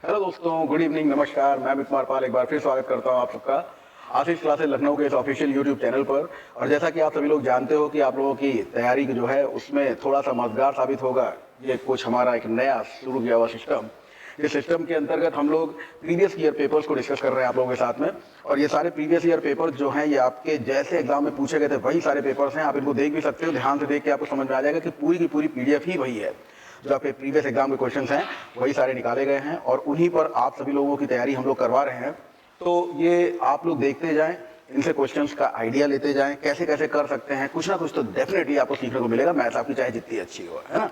Hello दोस्तों, good evening, नमस्कार। मैं अमित कुमार पाल एक बार फिर स्वागत करता हूं आप सबका आशीष क्लासेस लखनऊ के इस ऑफिशियल यूट्यूब चैनल पर। और जैसा कि आप सभी लोग जानते हो कि आप लोगों की तैयारी जो है उसमें थोड़ा सा मददगार साबित होगा ये कुछ हमारा एक नया शुरू किया हुआ सिस्टम। इस सिस्टम के अंतर्गत हम लोग प्रीवियस ईयर पेपर्स को डिस्कस कर रहे हैं आप लोगों के साथ में। और ये सारे प्रीवियस ईयर पेपर्स जो हैं ये आपके जैसे एग्जाम में पूछे गए थे वही सारे पेपर्स हैं। आप इनको देख भी सकते हो, ध्यान से देख के आपको समझ में आ जाएगा कि पूरी की पूरी पीडीएफ ही वही है। जो आपके प्रीवियस एग्जाम के क्वेश्चंस हैं वही सारे निकाले गए हैं और उन्हीं पर आप सभी लोगों की तैयारी हम लोग करवा रहे हैं। तो ये आप लोग देखते जाएं, इनसे क्वेश्चंस का आइडिया लेते जाएं, कैसे कैसे कर सकते हैं। कुछ ना कुछ तो डेफिनेटली आपको सीखने को मिलेगा, मैथ्स आपकी चाहे जितनी अच्छी हो, है ना।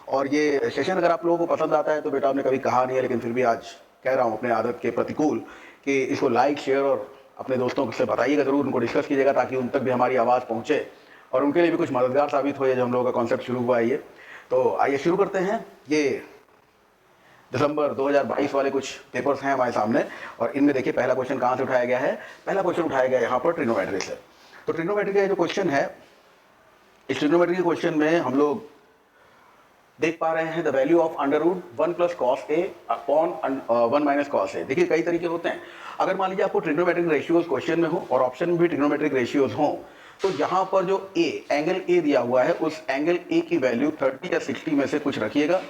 और ये सेशन अगर आप लोगों को पसंद आता है तो बेटा आपने कभी कहा नहीं है, लेकिन फिर भी आज कह रहा हूँ अपने आदत के प्रतिकूल कि इसको लाइक शेयर और अपने दोस्तों से बताइएगा ज़रूर, उनको डिस्कस कीजिएगा ताकि उन तक भी हमारी आवाज़ पहुँचे और उनके लिए भी कुछ मददगार साबित हो। जो हम लोगों का कॉन्सेप्ट शुरू हुआ है ये, तो आइए शुरू करते हैं। ये दिसंबर 2022 वाले कुछ पेपर्स हैं हमारे सामने और इनमें देखिए पहला क्वेश्चन कहाँ से उठाया गया है। पहला क्वेश्चन उठाया गया है यहाँ पर ट्रिग्नोमेट्री से। तो ट्रिग्नोमेट्री का जो क्वेश्चन है, इस ट्रिग्नोमेट्री के क्वेश्चन में हम लोग देख पा रहे हैं the value of under root 1 plus cos A upon 1 minus cos A. देखिए कई तरीके होते हैं। अगर मान लीजिए आपको ट्रिग्नोमेट्रिक रेशियोज क्वेश्चन में हो और ऑप्शन में भी ट्रिग्नोमेट्रिक रेशियोज हो, तो यहाँ पर जो ए एंगल ए दिया हुआ है उस एंगल ए की वैल्यू 30 या 60 में से कुछ रखिएगा।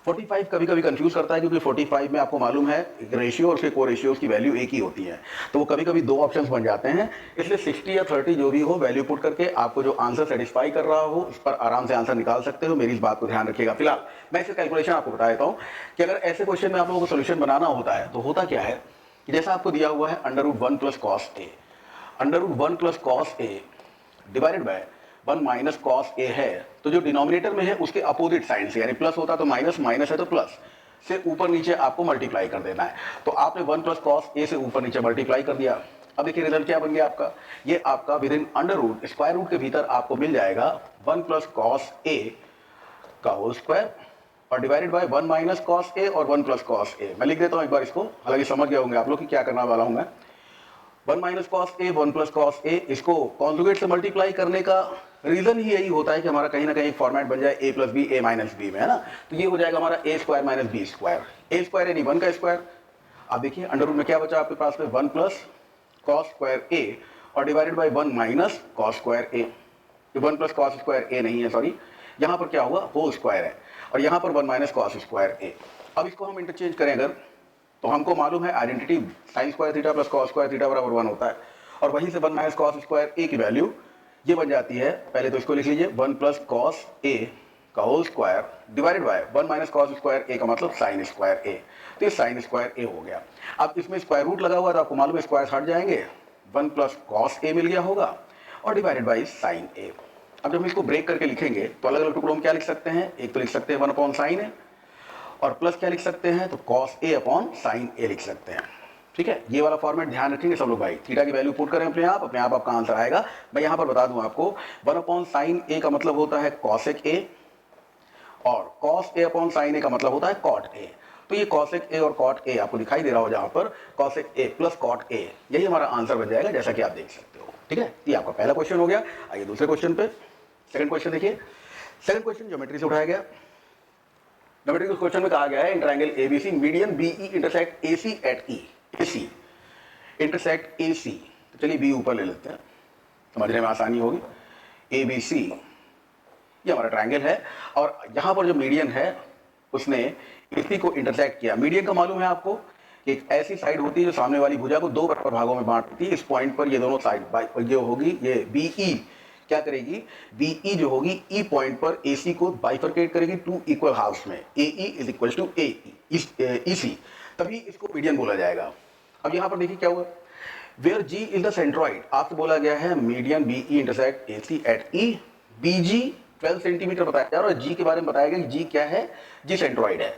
45 कभी कभी कंफ्यूज करता है क्योंकि 45 में आपको मालूम है रेशियो और उसके को रेशियोज की वैल्यू एक ही होती है, तो वो कभी कभी दो ऑप्शंस बन जाते हैं। इसलिए 60 या 30 जो भी हो वैल्यू पुट करके आपको जो आंसर सेटिस्फाई कर रहा हो उस पर आराम से आंसर निकाल सकते हो। मेरी इस बात को ध्यान रखिएगा। फिलहाल मैं इसका कैलकुलेशन आपको बता देता हूँ कि अगर ऐसे क्वेश्चन में आप लोगों को सोल्यूशन बनाना होता है तो होता क्या है कि जैसा आपको दिया हुआ है under root 1 plus cos A, under root 1 plus cos A divided by 1 minus cos A है, तो जो डिनोमिनेटर में है उसके अपोजिट साइड से, यानी प्लस होता तो माइनस, माइनस है तो प्लस से ऊपर नीचे आपको मल्टीप्लाई कर देना है। तो आपने 1 प्लस कॉस ए से ऊपर नीचे मल्टीप्लाई कर दिया। अब देखिए रिजल्ट क्या बन गया आपका। ये आपका with in under root square root के भीतर आपको मिल जाएगा 1 प्लस कॉस ए का होल स्क्वायर और डिवाइडेड बाय 1 माइनस कॉस ए और 1 प्लस कॉस ए। मैं लिख देता हूँ एक बार इसको, हालांकि समझ गए होंगे आप लोग कि क्या करना वाला हूँ मैं। 1 माइनस कॉस ए 1 प्लस कॉस ए, इसको कॉन्जुगेट से मल्टीप्लाई करने का रीजन ही यही होता है कि हमारा कहीं ना कहीं फॉर्मेट बन जाए ए प्लस बी ए माइनस बी में, है ना। तो ये हो जाएगा हमारा ए स्क्वायर माइनस बी स्क्वायर। ए स्क्वायर यानी 1 का स्क्वायर। अब देखिए अंडर रूट में क्या बचा आपके पास में 1 प्लस कॉस स्क्वायर ए और divided by 1 minus cos square A. 1 plus cos square A नहीं है, सॉरी, यहाँ पर क्या हुआ होल स्क्वायर है और यहाँ पर 1 माइनस कॉस स्क्वायर ए। अब इसको हम इंटरचेंज करें अगर, तो हमको मालूम है identity sine square theta plus cos square theta बराबर 1 होता है और वहीं से 1 माइनस कॉस स्क्वायर ए की वैल्यू ये बन जाती है। पहले तो इसको लिख लीजिए 1 प्लस कॉस ए का whole square divided by 1 minus cos square A का मतलब साइन स्क्वायर ए। तो ये साइन स्क्वायर ए हो गया। अब इसमें स्क्वायर रूट लगा हुआ है तो आपको मालूम है स्क्वायर हट जाएंगे, 1 प्लस कॉस ए मिल गया होगा और डिवाइडेड बाई साइन ए। अब जब हम इसको ब्रेक करके लिखेंगे तो अलग अलग टुकड़ों में क्या लिख सकते हैं, एक तो लिख सकते हैं 1 अपॉन साइन ए और प्लस क्या लिख सकते हैं तो कॉस ए अपॉन साइन ए लिख सकते हैं। ठीक है, ये वाला फॉर्मेट ध्यान रखेंगे सब लोग भाई। थीटा की वैल्यू पुट करें अपने आप आपका आंसर आएगा। मैं यहां पर बता दूं आपको 1 अपॉन साइन ए का मतलब होता है कॉसेक ए और कॉस ए अपॉन साइन ए का मतलब होता है कॉट ए। तो ये कॉसेक ए और कॉट ए आपको दिखाई दे रहा हो जहां पर cosec A plus cot A, यही हमारा आंसर बन जाएगा जैसा कि आप देख सकते हो। ठीक है, ये आपका पहला क्वेश्चन हो गया। आइए दूसरे क्वेश्चन पे। सेकंड क्वेश्चन देखिए। सेकंड क्वेश्चन ज्योमेट्री से उठाया गया। ज्योमेट्री क्वेश्चन में कहा गया है in triangle ABC median BE intersect AC at E. AC intersect AC, तो चलिए बी ऊपर ले लेते हैं, समझने में आसानी होगी। एबीसी ये हमारा ट्रायंगल है और यहाँ पर जो मीडियन है उसने एसी को इंटरसेक्ट किया। मीडियन का मालूम है आपको, एक ऐसी साइड होती है जो सामने वाली भुजा को दो बराबर भागों में बांटती है। इस पॉइंट पर ये दोनों साइड जो होगी ये बीई क्या करेगी, बीई जो होगी ई पॉइंट पर एसी को बाइफरकेट करेगी टू इक्वल हाफ्स में, एई इज इक्वल टू ईसी, तभी इसको मीडियन बोला जाएगा। अब यहाँ पर देखिए क्या हुआ, where G is the centroid, आपसे बोला गया है median BE intersect AC at E, BG 12 centimetre बताया जा रहा है और जी के बारे में बताया गया कि जी क्या है, जी सेंट्रॉइड है।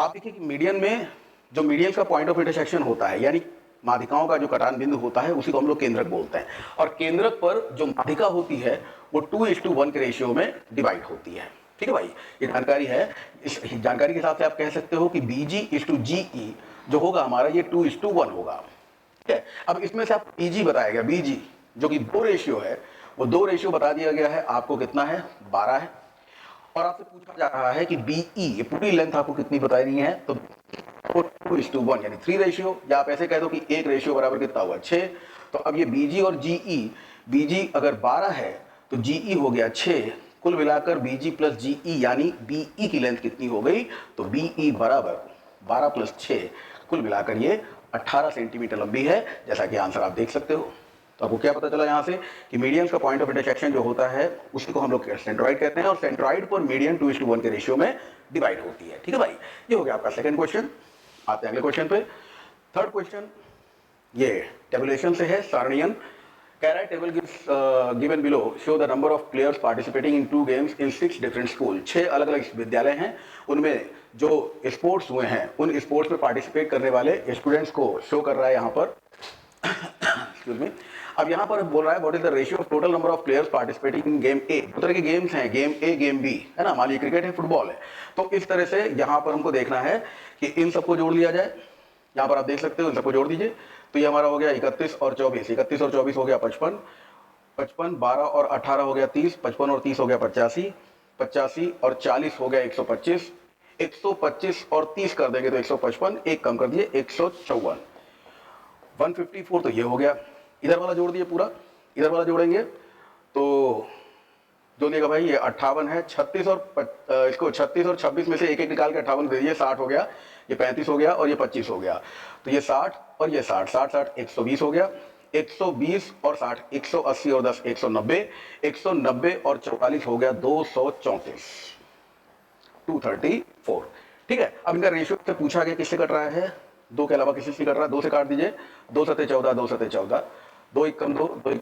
आप देखिए कि मीडियन में जो मीडियन का पॉइंट ऑफ इंटरसेक्शन होता है यानी माध्यिकाओं का जो कटान बिंदु होता है उसी को हम लोग केंद्रक बोलते हैं और केंद्रक पर जो माध्यिका होती है वो 2:1 के रेशियो में डिवाइड होती है। ठीक है भाई, ये जानकारी है। इस जानकारी के हिसाब से आप कह सकते हो कि BG/GE जो होगा हमारा ये 2:1 होगा। ठीक है, अब इसमें से आप BG बताया गया, BG जो कि 2 रेशियो है, वो 2 रेशियो बता दिया गया है आपको कितना है, 12 है। और आपसे पूछा जा रहा है कि BE ये पूरी लेंथ आपको कितनी बताई है, तो तो 2:1 यानी 3 रेशियो, या आप ऐसे कह दो कि 1 रेशियो बराबर कितना हुआ 6। तो अब ये बीजी और जीई, बीजी अगर 12 है तो जीई हो गया 6, कुल मिलाकर बीजी प्लस जीई यानी बीई की लेंथ कितनी हो गई, तो बीई बराबर 12 प्लस 6, कुल मिलाकर ये 18 सेंटीमीटर लंबी है, जैसा कि आंसर आप देख सकते हो। तो आपको क्या पता चला यहाँ से कि मीडियंस का पॉइंट ऑफ इंटरसेक्शन जो होता है उसी को हम लोग सेंट्रॉइड कहते हैं, और सेंट्रॉइड पर मीडियन 2:1 के रेशियो में डिवाइड होती है। ठीक है भाई, ये हो गया आपका सेकंड क्वेश्चन। आते हैं अगले क्वेश्चन पे। थर्ड क्वेश्चन ये टेबुलेशन से है, सारणियन। कह रहा है table given below show the number of players participating in 2 games in 6 different school. 6 अलग अलग विद्यालय हैं, उनमें जो स्पोर्ट्स हुए हैं उन स्पोर्ट्स में पार्टिसिपेट करने वाले स्टूडेंट्स को शो कर रहा है यहाँ पर। Excuse me. अब यहाँ पर बोल रहा है what is the ratio of total number of players participating in game A. दो तरह के गेम्स हैं, गेम ए गेम बी, है ना। मान लीजिए क्रिकेट है, फुटबॉल है, तो इस तरह से यहाँ पर हमको देखना है कि इन सबको जोड़ लिया जाए। यहाँ पर आप देख सकते हो, इन सबको जोड़ दीजिए, तो ये हमारा हो गया 31 और 24, 31 और 24 हो गया 55, 55 12 और 18 हो गया 30, 55 और 30 हो गया 85, 85 और 40 हो गया 125, 125 और 30 कर देंगे तो 155, एक कम कर दिए 154, 154 तो ये हो गया। इधर वाला जोड़ दिए पूरा, इधर वाला जोड़ेंगे तो जो देगा भाई ये 58 है, 36 और इसको 36 और 26 में से एक एक निकाल के 58 दे दिए, 60 हो गया, ये 35 हो गया और ये 25 हो गया, तो ये 60 और ये 60, 60 60 120 हो गया, 120 और 60 180 और 10 190, 190 और 44 हो गया 234, 234। ठीक है, अब इनका रेशियो से पूछा गया किससे कट रहा है, 2 के अलावा किसी से कट रहा है, 2 से काट दीजिए, 2 सते 14, 2 सते 14, 2 एक कम 2, 2 एक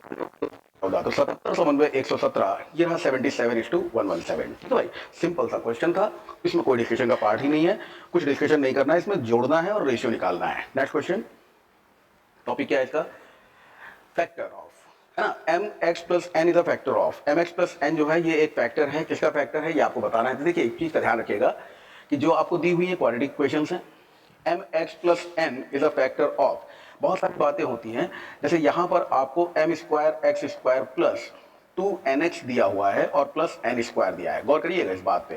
14, तो 77 समन्वय 117, ये रहा 77:117। ठीक है भाई, सिंपल सा क्वेश्चन था, इसमें कोई डिस्कशन का पार्ट ही नहीं है, कुछ डिस्कशन नहीं करना है, इसमें जोड़ना है और रेशियो निकालना है। नेक्स्ट क्वेश्चन, टॉपिक क्या है इसका, फैक्टर ऑफ, है ना। mx plus n is a factor of, mx plus n जो है ये एक फैक्टर है, किसका फैक्टर है ये आपको बताना है। तो देखिए एक चीज का ध्यान रखिएगा कि जो आपको दी हुई है क्वाड्रेटिक इक्वेशंस है, mx plus n is a factor of, बहुत सारी बातें होती हैं, जैसे यहाँ पर आपको m² प्लस 2nx दिया हुआ है और प्लस n² दिया है। गौर करिएगा इस बात पे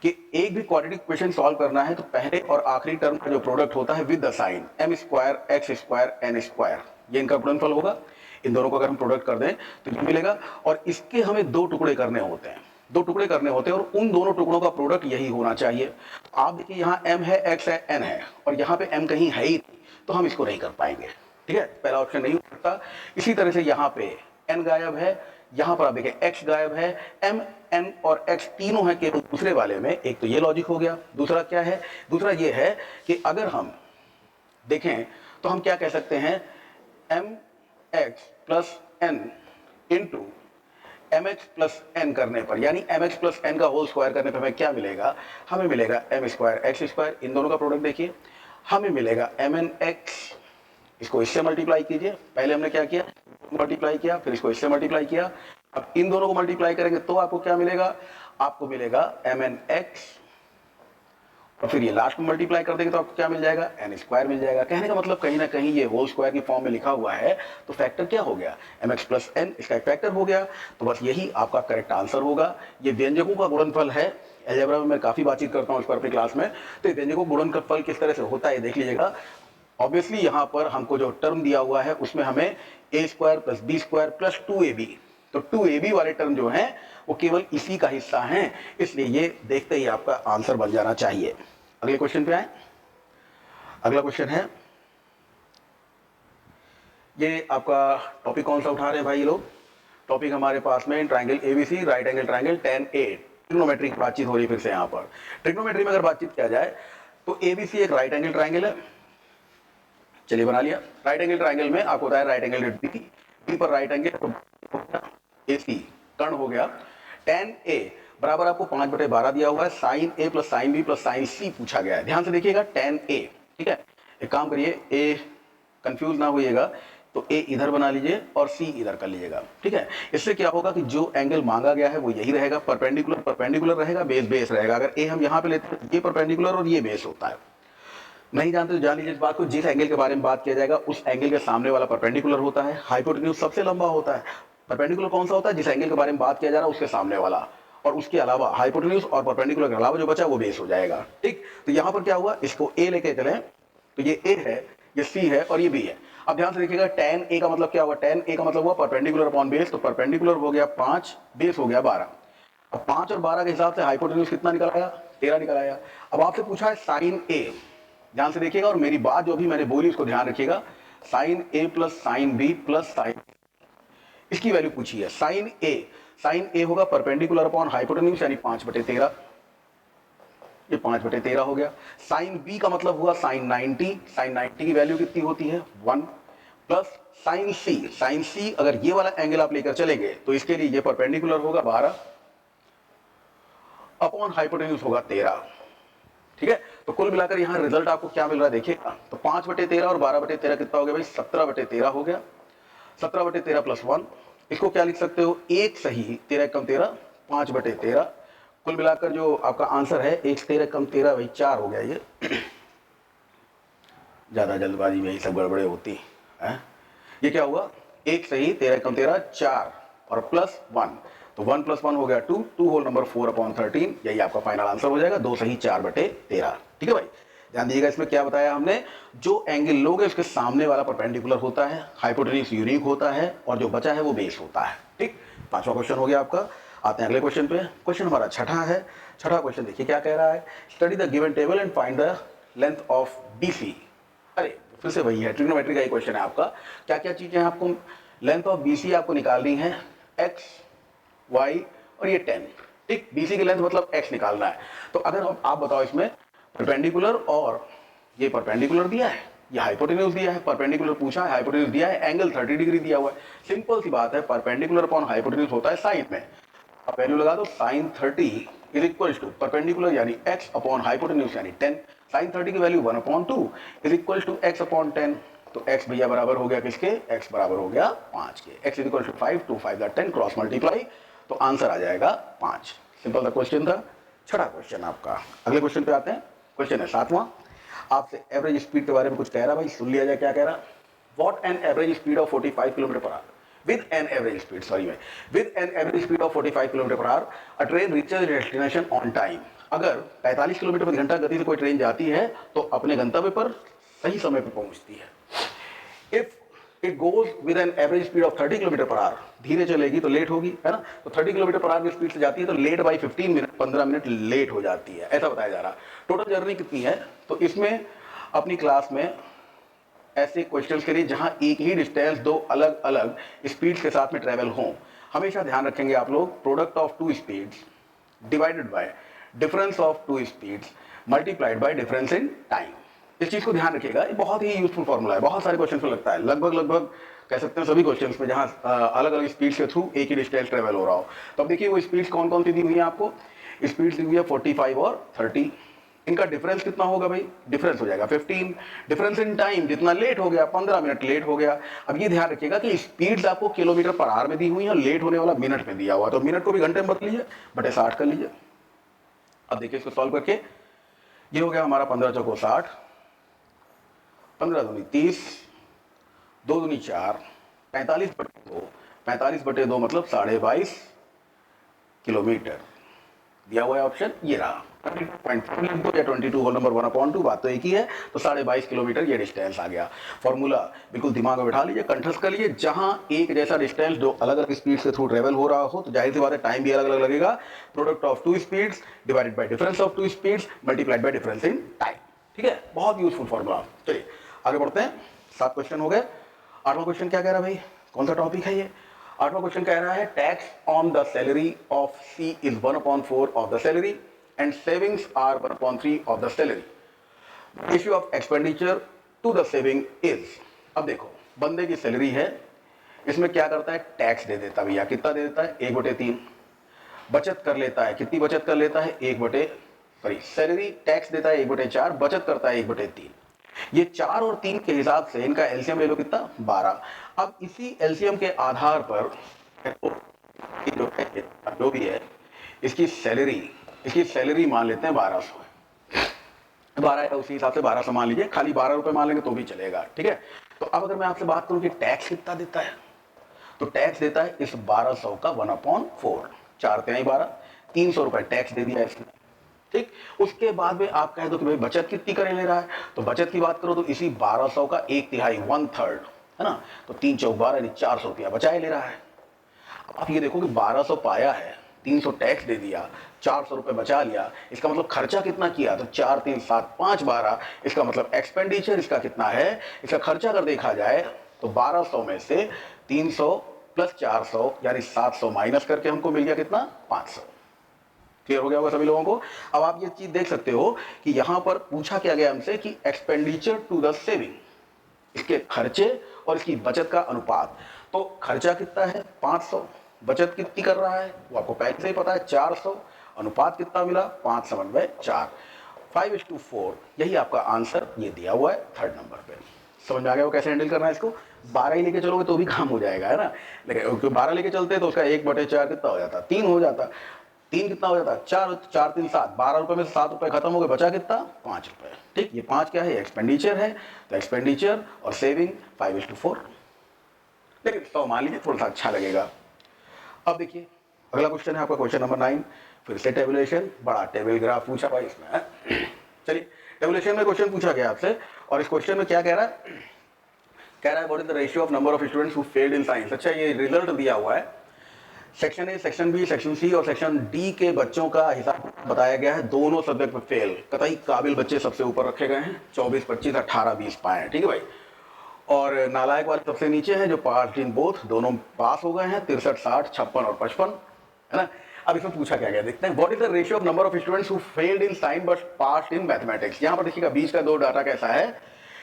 कि एक भी क्वाड्रेटिक इक्वेशन सॉल्व करना है तो पहले और आखिरी टर्म का जो प्रोडक्ट होता है with the sign m² x² n², ये इनका गुणनफल होगा। इन दोनों को अगर हम प्रोडक्ट कर दें तो ये मिलेगा, और इसके हमें 2 टुकड़े करने होते हैं, 2 टुकड़े करने होते हैं और उन दोनों टुकड़ों का प्रोडक्ट यही होना चाहिए। आप देखिए यहाँ m है, x है, n है, और यहाँ पे m कहीं है ही नहीं, तो हम इसको नहीं कर पाएंगे। ठीक है, पहला ऑप्शन नहीं हो सकता। इसी तरह से यहाँ पे n गायब है, यहाँ पर आप देखिए x गायब है, m n और x तीनों है केवल दूसरे वाले में। एक तो ये लॉजिक हो गया, दूसरा क्या है, दूसरा ये है कि अगर हम देखें तो हम क्या कह सकते हैं, mx plus n into mx plus n करने पर, यानी mx प्लस n का होल स्क्वायर करने पर हमें क्या मिलेगा, हमें मिलेगा m² x², इन दोनों का प्रोडक्ट देखिए, हमें मिलेगा mnx, इसको इससे मल्टीप्लाई कीजिए, पहले हमने क्या किया, मल्टीप्लाई किया, फिर इसको इससे मल्टीप्लाई किया, अब इन दोनों को मल्टीप्लाई करेंगे तो आपको क्या मिलेगा, आपको मिलेगा mnx, और फिर ये लास्ट में मल्टीप्लाई कर देंगे तो आपको क्या मिल जाएगा, n² मिल जाएगा। कहने का मतलब कहीं ना कहीं ये होल स्क्वायर की फॉर्म में लिखा हुआ है, तो फैक्टर क्या हो गया, mx प्लस n, इसका एक फैक्टर हो गया। तो बस यही आपका करेक्ट आंसर होगा। ये व्यंजकों का गुणनफल है, अलजेब्रा में मैं काफी बातचीट करता हूँ इस पर अपनी क्लास में, तो ये व्यंजकों का गुणनफल किस तरह से होता है देख लीजिएगा। ऑब्वियसली यहाँ पर हमको जो टर्म दिया हुआ है उसमें हमें a² plus b² plus 2ab, तो 2ab वाले टर्म जो हैं वो केवल इसी का हिस्सा हैं, इसलिए ये देखते ही आपका आंसर बन जाना चाहिए। अगले क्वेश्चन पे आए। अगला क्वेश्चन है, ये आपका टॉपिक कौन सा उठा रहे हैं भाई ये लोग, टॉपिक हमारे पास में triangle ABC, right angle triangle, tan A, trigonometry की बातचीत हो रही है फिर से। यहाँ पर ट्रिग्नोमेट्री में अगर बातचीत किया जाए तो एबीसी एक राइट एंगल ट्राइंगल है, चलिए बना लिया। राइट एंगल ट्राइंगल में आपको होता है राइट एंगल बी पर राइट एंगल AC कर्ण हो गया, tan A बराबर आपको 5/12 दिया हुआ है, sin A plus sin B plus sin C पूछा गया है। ध्यान से देखिएगा tan A, ठीक है, एक काम करिए, A कंफ्यूज ना होइएगा, तो A इधर बना लीजिए और C इधर कर लीजिएगा, ठीक है। इससे क्या होगा कि जो एंगल मांगा गया है वो यही रहेगा, परपेंडिकुलर परपेंडिकुलर रहेगा, बेस बेस रहेगा। अगर A हम यहाँ पे लेते हैं, ये परपेंडिकुलर और ये बेस होता है। नहीं जानते तो जान लीजिए इस बात को, जिस एंगल के बारे में बात किया जाएगा उस एंगल के सामने वाला परपेंडिकुलर होता है। हाइपोटेन्यूज सबसे लंबा होता है, परपेंडिकुलर कौन सा होता है, जिस एंगल के बारे में बात किया जा रहा है उसके सामने वाला। और उसके अलावा हाइपोटेन्यूज और परपेंडिकुलर के अलावा जो बचा वो बेस हो जाएगा। ठीक, तो यहां पर क्या हुआ, इसको ए लेके चले तो ये ए है, ये सी है और ये बी है। अब ध्यान से देखिएगा tan ए का मतलब क्या हुआ, tan ए का मतलब हुआ परपेंडिकुलर अपॉन बेस, तो परपेंडिकुलर हो गया 5, बेस हो गया 12। अब 5 और 12 के हिसाब से हाइपोटेन्यूज कितना निकल आया, 13 निकल आया। अब आपसे पूछा है साइन ए, ध्यान से देखिएगा और मेरी बात जो भी मैंने बोली उसको ध्यान रखिएगा, sine A plus sine B plus sine, इसकी वैल्यू पूछी है। साइन ए होगा परपेंडिकुलर अपॉन हाइपोटेन्यूज यानी 5/13, ये 5/13 हो गया। साइन बी का मतलब हुआ साइन 90, साइन 90 की वैल्यू कितनी होती है 1, प्लस साइन सी अगर ये वाला एंगल आप लेकर चलेंगे तो इसके लिए ये परपेंडिकुलर होगा 12 अपॉन हाइपोटेन्यूज होगा 13। ठीक है, तो कुल मिलाकर यहां रिजल्ट आपको क्या मिल रहा है देखिएगा, तो 5/13 और 12/13 कितना हो गया भाई, 17/13 हो गया। 17/13 प्लस 1, इसको क्या लिख सकते हो, एक सही 13 कम 13, 5/13। कुल मिलाकर जो आपका आंसर है 1 13 कम 13 भाई 4 हो गया। ये ज्यादा जल्दबाजी में यही सब गड़बड़े होती है। ये क्या हुआ, 1 सही 13 कम 13 4 और प्लस 1, तो 1 प्लस 1 हो गया 2, 2 होल नंबर 4/13, यही आपका फाइनल आंसर हो जाएगा, 2 सही 4/13। ठीक है भाई, ध्यान दीजिएगा इसमें क्या बताया हमने, जो एंगल लोगे उसके सामने वाला परपेंडिकुलर होता है, हाइपोटेन्यूज यूनिक होता है और जो बचा है वो बेस होता है। ठीक, 5वां क्वेश्चन हो गया आपका। आते हैं अगले क्वेश्चन पे, क्वेश्चन हमारा छठा है। छठा क्वेश्चन देखिए क्या कह रहा है, study the given table and find the length of BC. अरे फिर से वही है, ट्रिग्नोमेट्री का ही क्वेश्चन है आपका। क्या क्या चीजें हैं आपको, लेंथ ऑफ बीसी आपको निकालनी है, एक्स वाई और ये 10। ठीक, बीसी की लेंथ मतलब एक्स निकालना है। तो अगर आप बताओ इसमें परपेंडिकुलर और ये परपेंडिकुलर दिया है, ये हाइपोटेन्यूज दिया है, परपेंडिकुलर पूछा है, हाइपोटेन्यूज दिया है, एंगल 30 डिग्री दिया हुआ है। सिंपल सी बात है, परपेंडिकुलर अपॉन हाइपोटेन्यूज होता है साइन में, आप वैल्यू लगा दो, sine 30 is equal to perpendicular यानी एक्स अपॉन हाइपोटेन्यूज यानी 10। साइन 30 की value 1/2 is equal to x upon 10, तो x भैया बराबर हो गया किसके, x बराबर हो गया 5 के। x is equal to 5, 2 5 10, cross multiply, तो आंसर आ जाएगा 5। सिंपल सा क्वेश्चन था, छठा क्वेश्चन आपका। अगले क्वेश्चन पे आते हैं, क्वेश्चन है 7वां। आपसे एवरेज स्पीड के बारे में कुछ कह रहा, भाई सुन लिया जाए क्या कह रहा। What an average speed of 45 kilometre per hour with an average speed, with an average speed of 45 km per hour, a train reaches destination on time। अगर 45 किलोमीटर प्रति घंटा गति से कोई ट्रेन जाती है तो अपने गंतव्य पर सही समय पर पहुंचती है। If it goes with an average speed of 30 kilometre per hour, धीरे चलेगी तो लेट होगी, है ना, तो 30 किलोमीटर पर आवर की स्पीड से जाती है तो late by 15 minute, 15 minute late हो जाती है, ऐसा बताया जा रहा। टोटल जर्नी कितनी है, तो इसमें अपनी क्लास में ऐसे क्वेश्चंस के लिए जहां एक ही डिस्टेंस दो अलग अलग स्पीड्स के साथ में ट्रेवल हो, हमेशा ध्यान रखेंगे आप लोग, product of two speeds divided by difference of two speeds multiplied by difference in time. इस चीज को ध्यान रखिएगा, ये बहुत ही यूजफुल फॉर्मूला है, बहुत सारे क्वेश्चन में लगता है, लगभग कह सकते हैं सभी क्वेश्चंस में जहां अलग अलग स्पीड के थ्रू एक ही डिस्टेंस ट्रेवल हो रहा हो। तो अब देखिए वो स्पीड्स कौन कौन सी दी हुई है आपको, स्पीड्स दी हुई है 45 और 30। इनका डिफरेंस कितना होगा भाई, डिफरेंस हो जाएगा 15। डिफरेंस इन टाइम जितना लेट हो गया, 15 मिनट लेट हो गया। अब ये ध्यान रखिएगा कि स्पीड्स आपको किलोमीटर पर आवर में दी हुई है और लेट होने वाला मिनट में दिया हुआ, तो मिनट को भी घंटे में बदल लीजिए, बटे 60 कर लीजिए। अब देखिए इसको सॉल्व करके, ये हो गया हमारा 15 चौको 60, 15 दूनी 30, 2 दूनी 4, 45/2 मतलब 22.5 किलोमीटर दिया हुआ है ऑप्शन, ये रहा 22.4 या 22 होल नंबर 1/2, बात तो एक ही है, तो 22.5 किलोमीटर ये डिस्टेंस आ गया। फॉर्मूला बिल्कुल दिमाग में बैठा लीजिए, कंठस्थ कर लीजिए, जहां एक जैसा डिस्टेंस दो अलग अलग स्पीड से थ्रू ट्रेवल हो रहा हो तो जाहिर सी बात है टाइम भी अलग अलग लगेगा। Product of two speeds divided by difference of two speeds multiplied by difference in time. ठीक है, बहुत यूजफुल फॉर्मूला। चलिए आगे बढ़ते हैं, 7 क्वेश्चन हो गए। 8वां क्वेश्चन क्या कह रहा है भाई, कौन सा टॉपिक है ये, 8वां क्वेश्चन कह रहा है tax on the salary of C is 1/4 of the salary and savings are 1/3 of the salary. Ratio of expenditure to the saving is. अब देखो बंदे की सैलरी है, इसमें क्या करता है, टैक्स दे देता भैया, कितना दे देता है 1/3। बचत कर लेता है, कितनी बचत कर लेता है सैलरी टैक्स देता है 1/4, बचत करता है 1/3। ये 4 और 3 के हिसाब से इनका एलसीएम ले लो कितना 12। अब इसी एलसीएम के आधार पर जो भी है इसकी सैलरी मान लेते हैं 1200 है, 12 है उसी हिसाब से 1200 मान लीजिए, खाली 12 रुपए मान लेंगे तो भी चलेगा। ठीक है, तो अब अगर मैं आपसे बात करूं कि टैक्स कितना देता है, तो टैक्स देता है इस 1200 का 1/4, 4 × 12, 300 रुपए टैक्स दे दिया इसने, ठीक। उसके बाद में आप कह दो कि भाई बचत कितनी करे ले रहा है, तो बचत की बात करो तो इसी 1200 का 1/3 1/3 है ना, तो 3 चौक 12 यानी 400 रुपया बचाए ले रहा है। अब आप ये देखो कि 1200 पाया है, 300 टैक्स दे दिया, 400 रुपए बचा लिया, इसका मतलब खर्चा कितना किया, तो 4 3 7 5 12, इसका मतलब एक्सपेंडिचर इसका कितना है, इसका खर्चा अगर देखा जाए तो 1200 में से 300 प्लस 400 यानी 700 माइनस करके हमको मिल गया कितना, 500। क्लियर हो गया होगा सभी लोगों को। अब आप ये चीज देख सकते हो कि यहां पर पूछा क्या गया हमसे कि एक्सपेंडिचर टू द सेविंग, इसके खर्चे और इसकी बचत का अनुपात। तो खर्चा कितना है 500, बचत कितनी कर रहा है वो आपको पहले से ही पता है 400, अनुपात कितना मिला 5/4, 5:4। यही आपका आंसर ये दिया हुआ है थर्ड नंबर पे। समझ में आ गया वो कैसे हैंडल करना है इसको। 12 ही लेके चलोगे तो भी काम हो जाएगा, है ना, लेकिन 12 लेके चलते तो उसका 1/4 कितना हो जाता, 3 हो जाता। 3 कितना हो जाता, 4 4 3 7, 12 रुपए में से 7 रुपए खत्म हो गए, बचा कितना 5 रुपए, ठीक। ये 5 क्या है, एक्सपेंडिचर है, तो एक्सपेंडिचर और सेविंग 5:4। लेकिन 100 मान लीजिए थोड़ा सा अच्छा लगेगा। अब देखिए अगला क्वेश्चन है आपका क्वेश्चन नंबर 9, फिर से टेबुलेशन, बड़ा टेबल ग्राफ पूछा भाई इसमें है। चलिए टेबुलेशन में क्वेश्चन पूछा गया आपसे, और इस क्वेश्चन में क्या कह रहा है, कह रहा है what is the ratio of number of students who failed in science. अच्छा ये रिजल्ट दिया हुआ है, section A, section B, section C और सेक्शन डी के बच्चों का हिसाब बताया गया है, दोनों सब्जेक्ट में फेल, कतई काबिल बच्चे सबसे ऊपर रखे गए हैं, 24 25 18 20 पाए, ठीक है भाई। और नालायक वाले सबसे नीचे हैं जो पास इन बोथ, दोनों पास हो गए हैं 63 60 56 और 55, है ना। अब इसमें पूछा क्या गया देखते हैं, what is the ratio of number of students who failed in science but passed in mathematics. यहाँ पर देखिएगा बीच का दो डाटा कैसा है,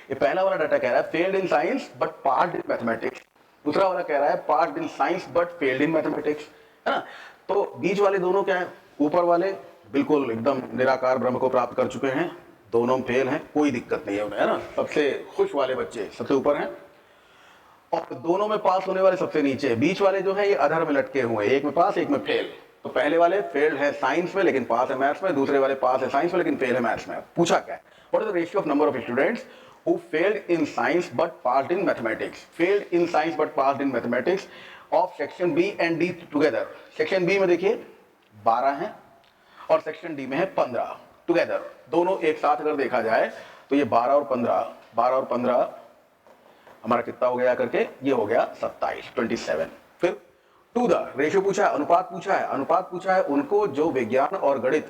ये पहला वाला डाटा कह रहा है failed in science but passed in mathematics, दूसरा वाला कह रहा है passed in science but failed in mathematics, है ना। तो बीच वाले दोनों क्या है, ऊपर वाले बिल्कुल एकदम निराकार ब्रह्म को प्राप्त कर चुके हैं, दोनों फेल हैं, कोई दिक्कत नहीं है उन्हें, है ना। सबसे खुश वाले बच्चे सबसे ऊपर हैं, और दोनों में पास होने वाले सबसे नीचे, बीच वाले जो है ये अधर में लटके हुए, एक में पास एक में फेल। तो पहले वाले फेल्ड है साइंस में लेकिन पास है मैथ्स में, दूसरे वाले पास है साइंस में लेकिन फेल है मैथ्स में। पूछा क्या है, what is the ratio of number of students who failed in science but passed in mathematics, failed in science but passed in mathematics of section B and D together. Section B में देखिए 12 हैं और section D में है 15 together, दोनों एक साथ अगर देखा जाए तो ये 12 और 15, 12 और 15 हमारा कितना हो गया करके, ये हो गया 27 27। फिर टू द रेशियो पूछा है, अनुपात पूछा है, अनुपात पूछा है उनको जो विज्ञान और गणित,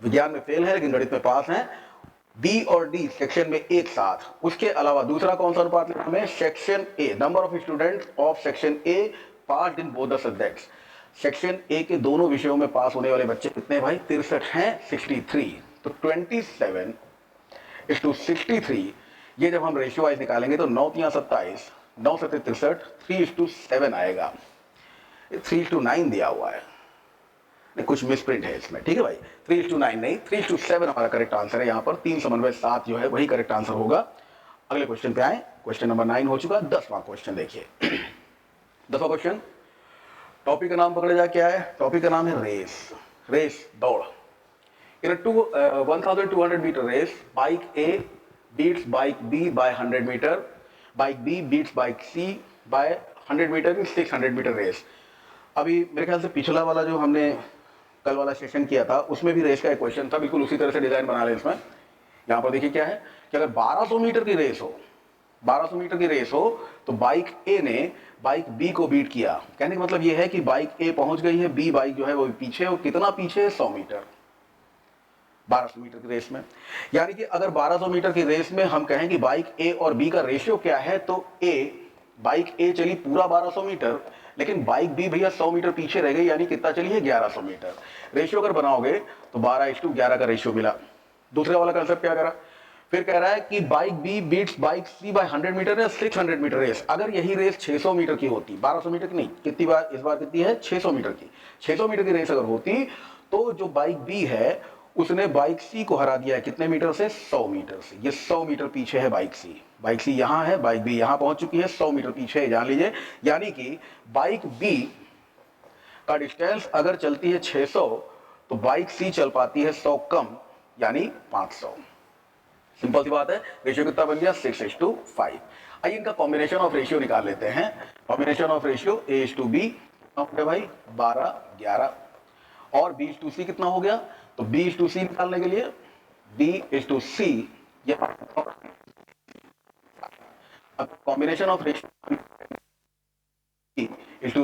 विज्ञान में फेल है लेकिन गणित में पास हैं, बी और डी सेक्शन में एक साथ। उसके अलावा दूसरा कौन सा अनुपात लेना हमें, section A, number of students of section A passed in both the subjects. Section A के दोनों विषयों में पास होने वाले बच्चे कितने भाई, 63 हैं 63, तो 27:63। ये जब हम रेशियो वाइज निकालेंगे तो 9 3 27, 9 7 63, 3:7 आएगा। 3:9 दिया हुआ है, कुछ मिसप्रिंट है इसमें, ठीक है भाई, 3:9 नहीं 3:7 हमारा करेक्ट आंसर है। यहाँ पर 3 समन्वय 7 जो है वही करेक्ट आंसर होगा। अगले क्वेश्चन पे आए, क्वेश्चन नंबर 9 हो चुका, 10वां क्वेश्चन देखिए। 10वां क्वेश्चन, टॉपिक का नाम पकड़े जा, क्या है टॉपिक का नाम है रेस, रेस दौड़। In 1200 metre race bike A beats bike B by 100 metre, bike B beats bike C by 100 metre in 600 metre race. अभी मेरे ख्याल से पिछला वाला जो हमने कल वाला सेशन किया था उसमें भी रेस का एक क्वेश्चन था, बिल्कुल उसी तरह से डिजाइन बना लें इसमें। यहाँ पर देखिए क्या है कि अगर 1200 मीटर की रेस हो, 1200 मीटर की रेस हो तो बाइक ए ने बाइक बी को बीट किया, कहने का मतलब ये है कि बाइक ए पहुंच गई है, बी बाइक जो है वो पीछे, और कितना पीछे है 100 मीटर 1200 मीटर की रेस में। यानी कि अगर 1200 मीटर की रेस में हम कहें कि बाइक ए और बी का रेशियो क्या है, तो बाइक ए चली पूरा 1200 मीटर लेकिन बाइक बी भैया 100 मीटर पीछे रह गई, यानी कितना चली है 1100 मीटर। रेशियो अगर बनाओगे तो 12:11 का रेशियो मिला। दूसरे वाला कंसेप्ट क्या करा, फिर कह रहा है कि bike B beats bike C by 100 metre या 600 मीटर रेस। अगर यही रेस 600 मीटर की होती, 1200 मीटर की नहीं, कितनी बार इस बार कितनी है 600 मीटर की, 600 मीटर की रेस अगर होती तो जो बाइक बी है उसने बाइक सी को हरा दिया है कितने मीटर से, 100 मीटर से। ये 100 मीटर पीछे है बाइक सी, बाइक सी यहां है, बाइक बी यहां पहुंच चुकी है, 100 मीटर पीछे है, जान लीजिए। यानी कि बाइक बी का डिस्टेंस अगर चलती है 600 तो बाइक सी चल पाती है 100 कम, यानी 500। सिंपल सी बात है। रेशियो कितना बन गया 6:5। आइए इनका कॉम्बिनेशन ऑफ रेशियो निकाल लेते हैं। कॉम्बिनेशन ऑफ रेशियो A:B भाई 12 11, और B/C कितना हो गया, तो B/C निकालने के लिए B/C ये कॉम्बिनेशन ऑफ रेशियो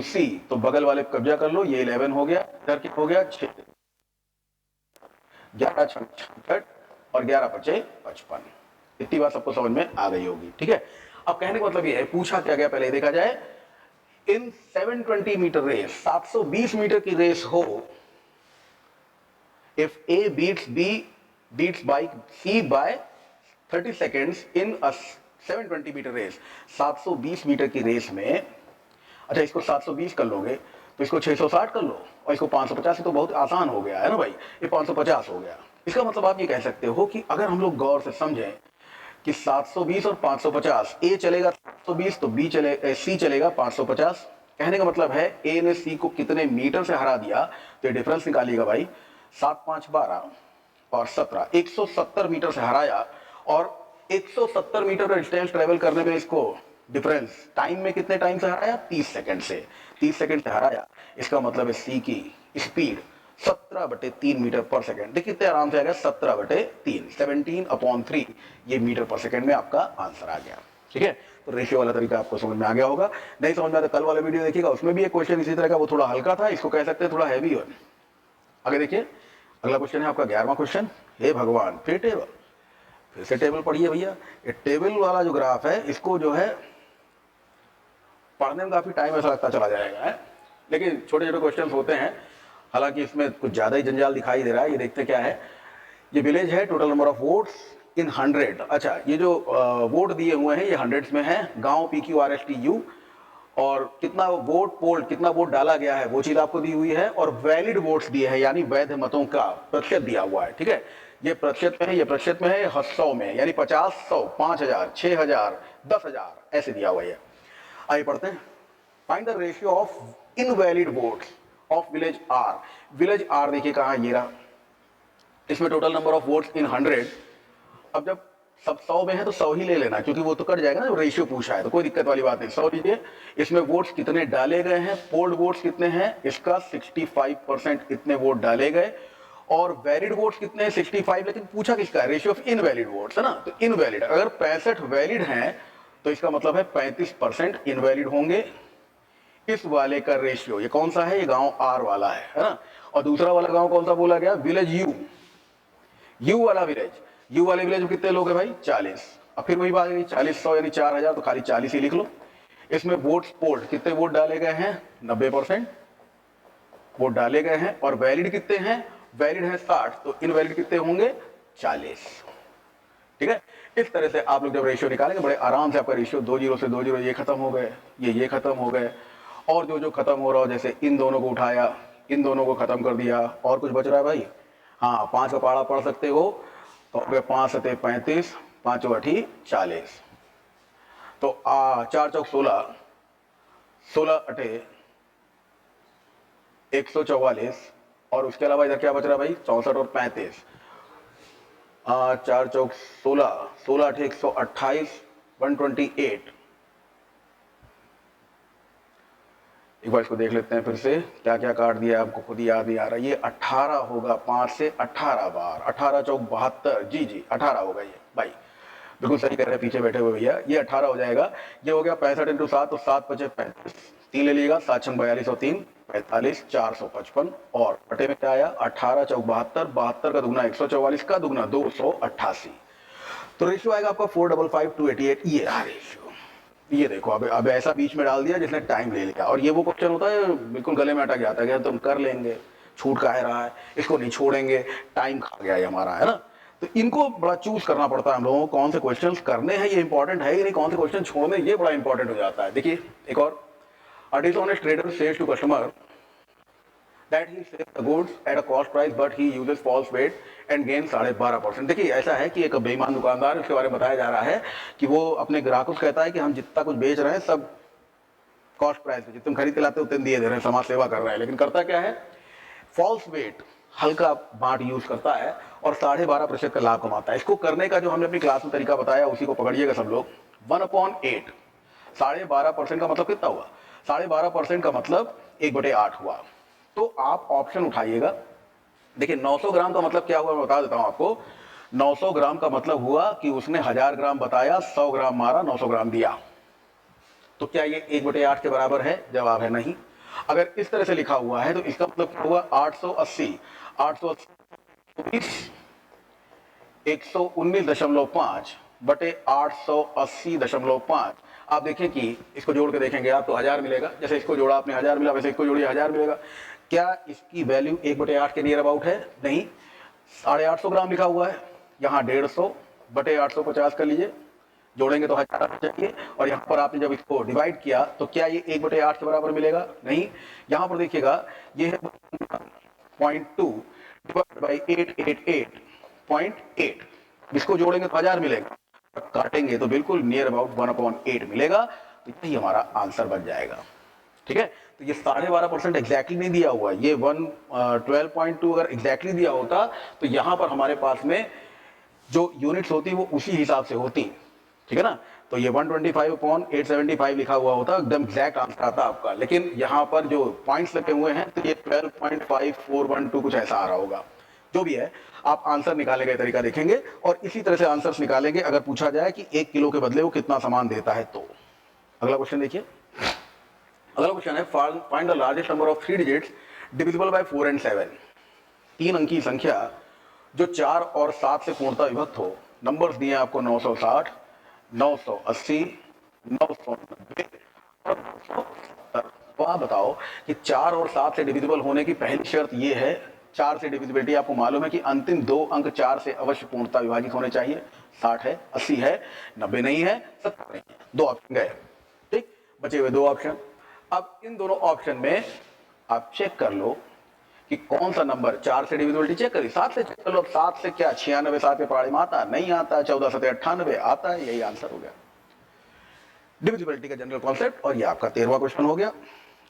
C तो बगल वाले कब्जा कर लो, ये 11 हो गया, इधर क्या हो गया 6, 11 6 66 और 11 5 55। इतनी बात सबको समझ में आ गई होगी, ठीक है। अब कहने का मतलब ये है, पूछा क्या गया पहले देखा जाए, इन 720 मीटर रेस, 720 मीटर की रेस हो, if A beats by C by 30 seconds in a 720 metre race, 720 metre की रेस में, अच्छा इसको 720 कर लोगे तो इसको 660 कर लो और इसको 550, तो बहुत आसान हो गया है ना भाई, ये 550 हो गया। इसका मतलब आप ये कह सकते हो कि अगर हम लोग गौर से समझें कि 720 और 550, ए चलेगा 720 तो सी चलेगा 550। कहने का मतलब है ए ने सी को कितने मीटर से हरा दिया, तो ये डिफरेंस निकालिएगा भाई, 7 5 12 और 17, 170 मीटर से हराया। और 170 मीटर का डिस्टेंस ट्रेवल करने में इसको डिफरेंस टाइम में कितने टाइम से हराया, 30 सेकंड से, 30 सेकंड से हराया। इसका मतलब है सी की स्पीड 17/3 मीटर पर सेकंड। देखिए कितने आराम से आ गया, 17/3, 17/3 ये मीटर पर सेकंड में आपका आंसर आ गया, ठीक है। तो रेशियो वाला तरीका आपको समझ में आ गया होगा। नहीं समझ में आता कल वाला वीडियो देखिएगा, उसमें भी एक क्वेश्चन इसी तरह का, वो थोड़ा हल्का था, इसको कह सकते हैं थोड़ा हैवी हो। आगे देखिए अगला क्वेश्चन है आपका 11वां क्वेश्चन। हे भगवान, फिर टेबल, फिर से टेबल पढ़िए भैया। ये टेबल वाला जो ग्राफ है, इसको जो है पढ़ने में काफी टाइम ऐसा लगता चला जाएगा है, लेकिन छोटे छोटे क्वेश्चन होते हैं, हालांकि इसमें कुछ ज्यादा ही जंजाल दिखाई दे रहा है। ये देखते क्या है, ये विलेज है, total number of votes in 100। अच्छा ये जो वोट दिए हुए हैं ये हंड्रेड्स में है, गांव PQRSTU, और कितना वोट पोल, कितना वोट डाला गया है वो चीज आपको दी हुई है, और वैलिड वोट्स दिए हैं, यानी वैध मतों का प्रतिशत दिया हुआ है, ठीक है। ये प्रतिशत में है, ये प्रतिशत में है, 100 में, यानी 50, 100, 5000, 6000, 10,000 ऐसे दिया हुआ है। आइए पढ़ते हैं। Find the ratio of invalid votes of village R. Village R देखिए कहाँ, ये रहा, इसमें total number of votes in 100। अब जब सब 100 में है तो 100 ही ले लेना, क्योंकि वो तो कट जाएगा ना, रेशियो पूछा है तो कोई दिक्कत वाली बात नहीं, 100 लीजिए। इसमें वोट्स कितने डाले गए हैं, पोल्ड वोट्स कितने हैं, इसका 65% इतने वोट डाले गए, और वैलिड वोट्स कितने हैं 65, लेकिन पूछा किसका है, रेशियो ऑफ इनवैलिड वोट्स है ना, तो इनवैलिड अगर 65 वैलिड हैं तो इसका मतलब है 35% इनवैलिड होंगे। इस वाले का रेशियो ये कौन सा है, ये गांव आर वाला है ना, और दूसरा वाला गांव कौन सा बोला गया, विलेज यू वाला विलेज, यू वाले विलेज में कितने लोग हैं भाई, 40। अब फिर वही बात है, 40 100 यानी 4000, तो खाली 40 ही लिख लो। इसमें वोट्स पोल्ड, कितने वोट डाले गए हैं, 90% वोट डाले गए हैं, और वैलिड कितने हैं, वैलिड है 60, तो इनवैलिड कितने होंगे 40, ठीक है। इस तरह से आप लोग जब रेशियो निकालेंगे बड़े आराम से आपका रेशियो 2 0 से 2 0 ये खत्म हो गए, ये खत्म हो गए, और जो खत्म हो रहा हो, जैसे इन दोनों को उठाया, इन दोनों को खत्म कर दिया, और कुछ बच रहा है भाई, हाँ 5 का पहाड़ा पढ़ सकते हो, तो 5 7 35, 5 8 40, तो 4 चौक 16, 16 8 144, और उसके अलावा इधर क्या बच रहा है भाई, 64 और 35, 4 चौक 16, 16 8 128, 128। एक बार इसको देख लेते हैं फिर से, क्या क्या काट दिया आपको खुद ही याद नहीं आ रहा। ये 18 होगा, 5 से 18 बार, 18 चौक 72, जी 18 होगा ये भाई, बिल्कुल सही कर रहे हैं पीछे बैठे हुए भैया, ये 18 हो जाएगा। ये हो गया 65 × 7, तो 7 5 35, 3 ले लीजिएगा, 7 6 42 और 3 45, 455, और बटे में क्या आया, 18 चौक 72, 72 का दुगना 144 का दुगना 288, तो रेशियो आएगा आपका 455 288। ये रहा रेशियो। ये देखो अब ऐसा बीच में डाल दिया जिसने टाइम ले लिया, और ये वो क्वेश्चन होता है बिल्कुल गले में अटक जाता है कि तुम कर लेंगे, छूट का रहा है, इसको नहीं छोड़ेंगे, टाइम खा गया ये हमारा, है ना। तो इनको बड़ा चूज करना पड़ता है हम लोगों को, कौन से क्वेश्चन करने हैं, ये इंपॉर्टेंट है कि नहीं, कौन से क्वेश्चन छोड़ने, ये बड़ा इंपॉर्टेंट हो जाता है। देखिए एक और, a dishonest trader says to customer that he sells the goods at a cost price but he uses false weight and gains 12.5%। देखिए ऐसा है कि एक बेईमान दुकानदार, इसके बारे में बताया जा रहा है कि वो अपने ग्राहकों को कहता है कि हम जितना कुछ बेच रहे हैं सब कॉस्ट प्राइस पे, जितने खरीद के लाते हो उतने दिए दे रहे हैं, समाज सेवा कर रहे हैं, लेकिन करता क्या है, फॉल्स वेट, हल्का बाट यूज करता है और 12.5% का लाभ कमाता है। इसको करने का जो हमने अपनी क्लास में तरीका बताया उसी को पकड़िएगा सब लोग। 1/8, 12.5% का मतलब कितना हुआ, 12.5% का मतलब 1/8 हुआ। तो आप ऑप्शन उठाइएगा। देखिए 900 ग्राम का मतलब क्या हुआ मैं बता देता हूं आपको। 900 ग्राम का मतलब हुआ कि उसने 1000 ग्राम बताया, 100 ग्राम मारा, 900 ग्राम दिया। तो क्या ये 1/8 के बराबर है? जवाब है नहीं। अगर इस तरह से लिखा हुआ है तो इसका मतलब क्या हुआ? 880 119.5 बटे 880.5। आप देखें कि इसको जोड़ के देखेंगे आप तो 1000 मिलेगा। जैसे इसको जोड़ा आपने 1000 मिला, वैसे इसको जोड़िए 1000 मिलेगा। क्या इसकी वैल्यू 1/8 के नियर अबाउट है? नहीं। 850 ग्राम लिखा हुआ है, यहाँ 150 बटे 850 कर लीजिए, जोड़ेंगे तो 1000 चाहिए। और यहाँ पर आपने जब इसको डिवाइड किया तो क्या ये 1/8 के बराबर मिलेगा? नहीं। यहाँ पर देखिएगा ये है 0.2 डिवाइड बाई 888.8, इसको जोड़ेंगे तो 1000 मिलेगा, काटेंगे तो बिल्कुल नियर अबाउट 1/8 मिलेगा। तो यही हमारा आंसर बन जाएगा। ठीक है, तो ये 12.5% एग्जैक्टली नहीं दिया हुआ है। ये 112.2 अगर एग्जैक्टली दिया होता तो यहां पर हमारे पास में जो यूनिट्स होती वो उसी हिसाब से होती। ठीक है ना, तो ये 125/875 लिखा हुआ होता, एकदम एग्जैक्ट आंसर आता आपका। लेकिन यहाँ पर जो पॉइंट्स लगे हुए हैं तो ये 12.5412 कुछ ऐसा आ रहा होगा। जो भी है, आप आंसर निकालने का तरीका देखेंगे और इसी तरह से आंसर्स निकालेंगे अगर पूछा जाए कि 1 किलो के बदले वो कितना सामान देता है तो। अगला क्वेश्चन देखिए। अगला क्वेश्चन है find the largest number of 3 digits divisible by 4 and 7। 3 अंकी संख्या जो 4 और 7 से पूर्णतः विभक्त हो। नंबर्स दिए आपको 960, 980, 990 और 970। तो आप बताओ कि 4 और 7 से डिविजिबल होने की पहली शर्त ये है, 4 से डिविजिबिलिटी आपको मालूम है कि अंतिम 2 अंक 4 से अवश्य पूर्णतः विभाजित होने चाहिए। 60 है, 80 है, 90 नहीं है, 70 नहीं है। 2 ऑप्शन गए। ठीक, बचे हुए 2 ऑप्शन। अब इन दोनों ऑप्शन में आप चेक कर लो कि कौन सा नंबर 4 से डिविजिबिलिटी चेक करिए, 7 से चेक कर लो। 7 से क्या 96 7 के पहाड़ी में आता नहीं आता, 14 7 98 आता है, यही आंसर हो गया डिविजिबिलिटी का जनरल कॉन्सेप्ट। और ये आपका 13वां क्वेश्चन हो गया।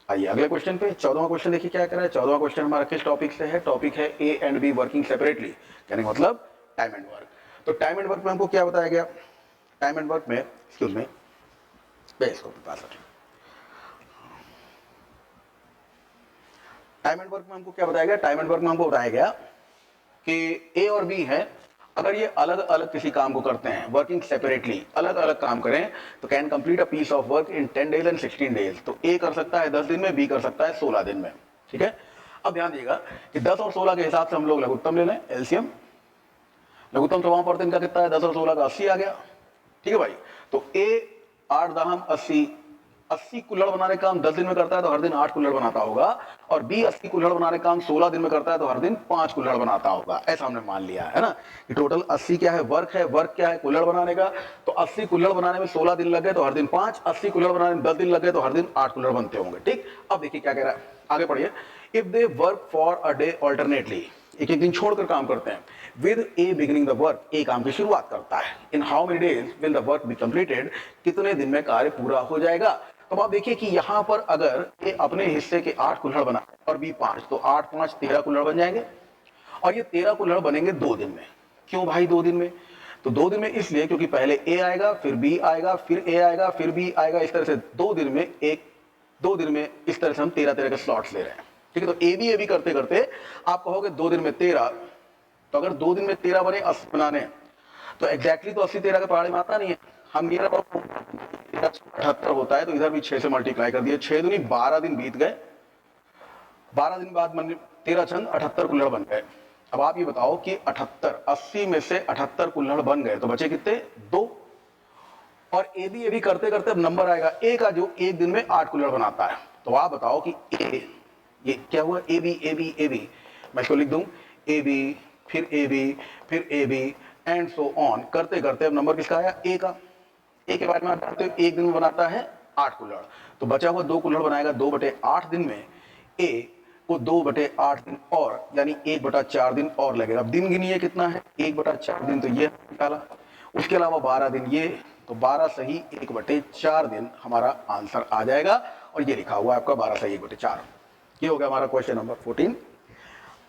आइए अगले क्वेश्चन पे। 14वां क्वेश्चन देखिए क्या कह रहा है। 14वां क्वेश्चन हमारा किस टॉपिक से है? टॉपिक है A and be working separately, यानी मतलब टाइम एंड वर्क। तो टाइम एंड वर्क में हमको क्या बताया गया? टाइम एंड वर्क में एक्सक्यूज में इसको पास टाइम एंड वर्क में हमको क्या बताया गया? टाइम एंड वर्क में हमको बताया गया कि ए और बी है, अगर ये अलग अलग किसी काम को करते हैं, वर्किंग सेपरेटली, अलग अलग काम करें, तो can complete a piece of work in 10 days and 16 days. तो ए कर सकता है 10 दिन में, बी कर सकता है 16 दिन में। ठीक है, अब ध्यान दीजिएगा कि 10 और 16 के हिसाब से हम लोग लघुत्तम ले लें, एलसीएम। लघुत्तम समापवर्तन का कितना है? 10 और 16 का 80 आ गया। ठीक है भाई, तो ए 8 दहम 80 कुल्हड़ बनाने का काम 10 दिन में करता है तो हर दिन 8 कुल्हड़ बनाता होगा। और बी 80 कुल्हड़ बनाने का काम 16 दिन में करता है तो हर दिन 5 कुल्हड़ बनाता होगा। ऐसा हमने मान लिया है ना कि टोटल 80 क्या है? वर्क है। वर्क क्या है? कुल्हड़ बनाने का। तो 80 कुल्हड़ बनाने में 16 दिन लग गए तो हर दिन 5, 80 कुल्हड़ बनाने में 10 दिन लग गए तो हर दिन 8 कुल्हड़ बनते होंगे। ठीक, अब देखिए क्या कह रहा है, आगे पढ़िए। If they work for a day alternately, एक एक दिन छोड़कर काम करते हैं, with A beginning the work, A काम की शुरुआत करता है। In how many days will the work be completed, कितने दिन में कार्य पूरा हो जाएगा। तो आप देखिए कि यहां पर अगर ए अपने हिस्से के 8 कुल्हड़ बनाए और बी 5, तो 8 5 13 कुल्हड़ बन जाएंगे। और ये 13 कुल्हड़ बनेंगे 2 दिन में। क्यों भाई 2 दिन में? तो 2 दिन में इसलिए क्योंकि पहले ए आएगा, फिर बी आएगा, फिर ए आएगा, फिर बी आएगा। इस तरह से 2 दिन में इस तरह से हम 13 के स्लॉट्स ले रहे हैं। ठीक है, तो ए बी करते करते आप कहोगे 2 दिन में 13, तो अगर 2 दिन में 13 बने 80 बनाने, तो एग्जैक्टली तो 80 13 के पहाड़े में आता नहीं है। हम ये 78 होता है तो इधर भी 6 से मल्टीप्लाई कर दिए, 6 दूनी 12 दिन बीत गए। 12 दिन बाद 13 छंद 78 कुल्हड़ बन गए। अब आप ये बताओ कि 78, 80 में से 78 कुल्हड़ बन गए तो बचे कितने? 2। और ए बी करते करते अब नंबर आएगा ए का जो एक दिन में 8 कुल्हड़ बनाता है। तो आप बताओ कि ए, ये क्या हुआ? ए बी, मैं इसको लिख दूं ए बी, फिर ए बी, फिर A B and so on करते करते अब नंबर किसका आया? ए का। ए के बारे में आप जानते हो, एक दिन में बनाता है 8 कुल्हड़, तो बचा हुआ 2 कुल्हड़ बनाएगा 2/8 दिन में। ए को 2/8 दिन और यानी 1/4 दिन और लगेगा। अब दिन गिनिए कितना है? 1/4 दिन, तो ये निकाला। उसके अलावा 12 दिन ये, तो 12 सही 1/4 दिन हमारा आंसर आ जाएगा। और ये लिखा हुआ है आपका 12 सही 1/4। ये हो गया हमारा क्वेश्चन नंबर 14।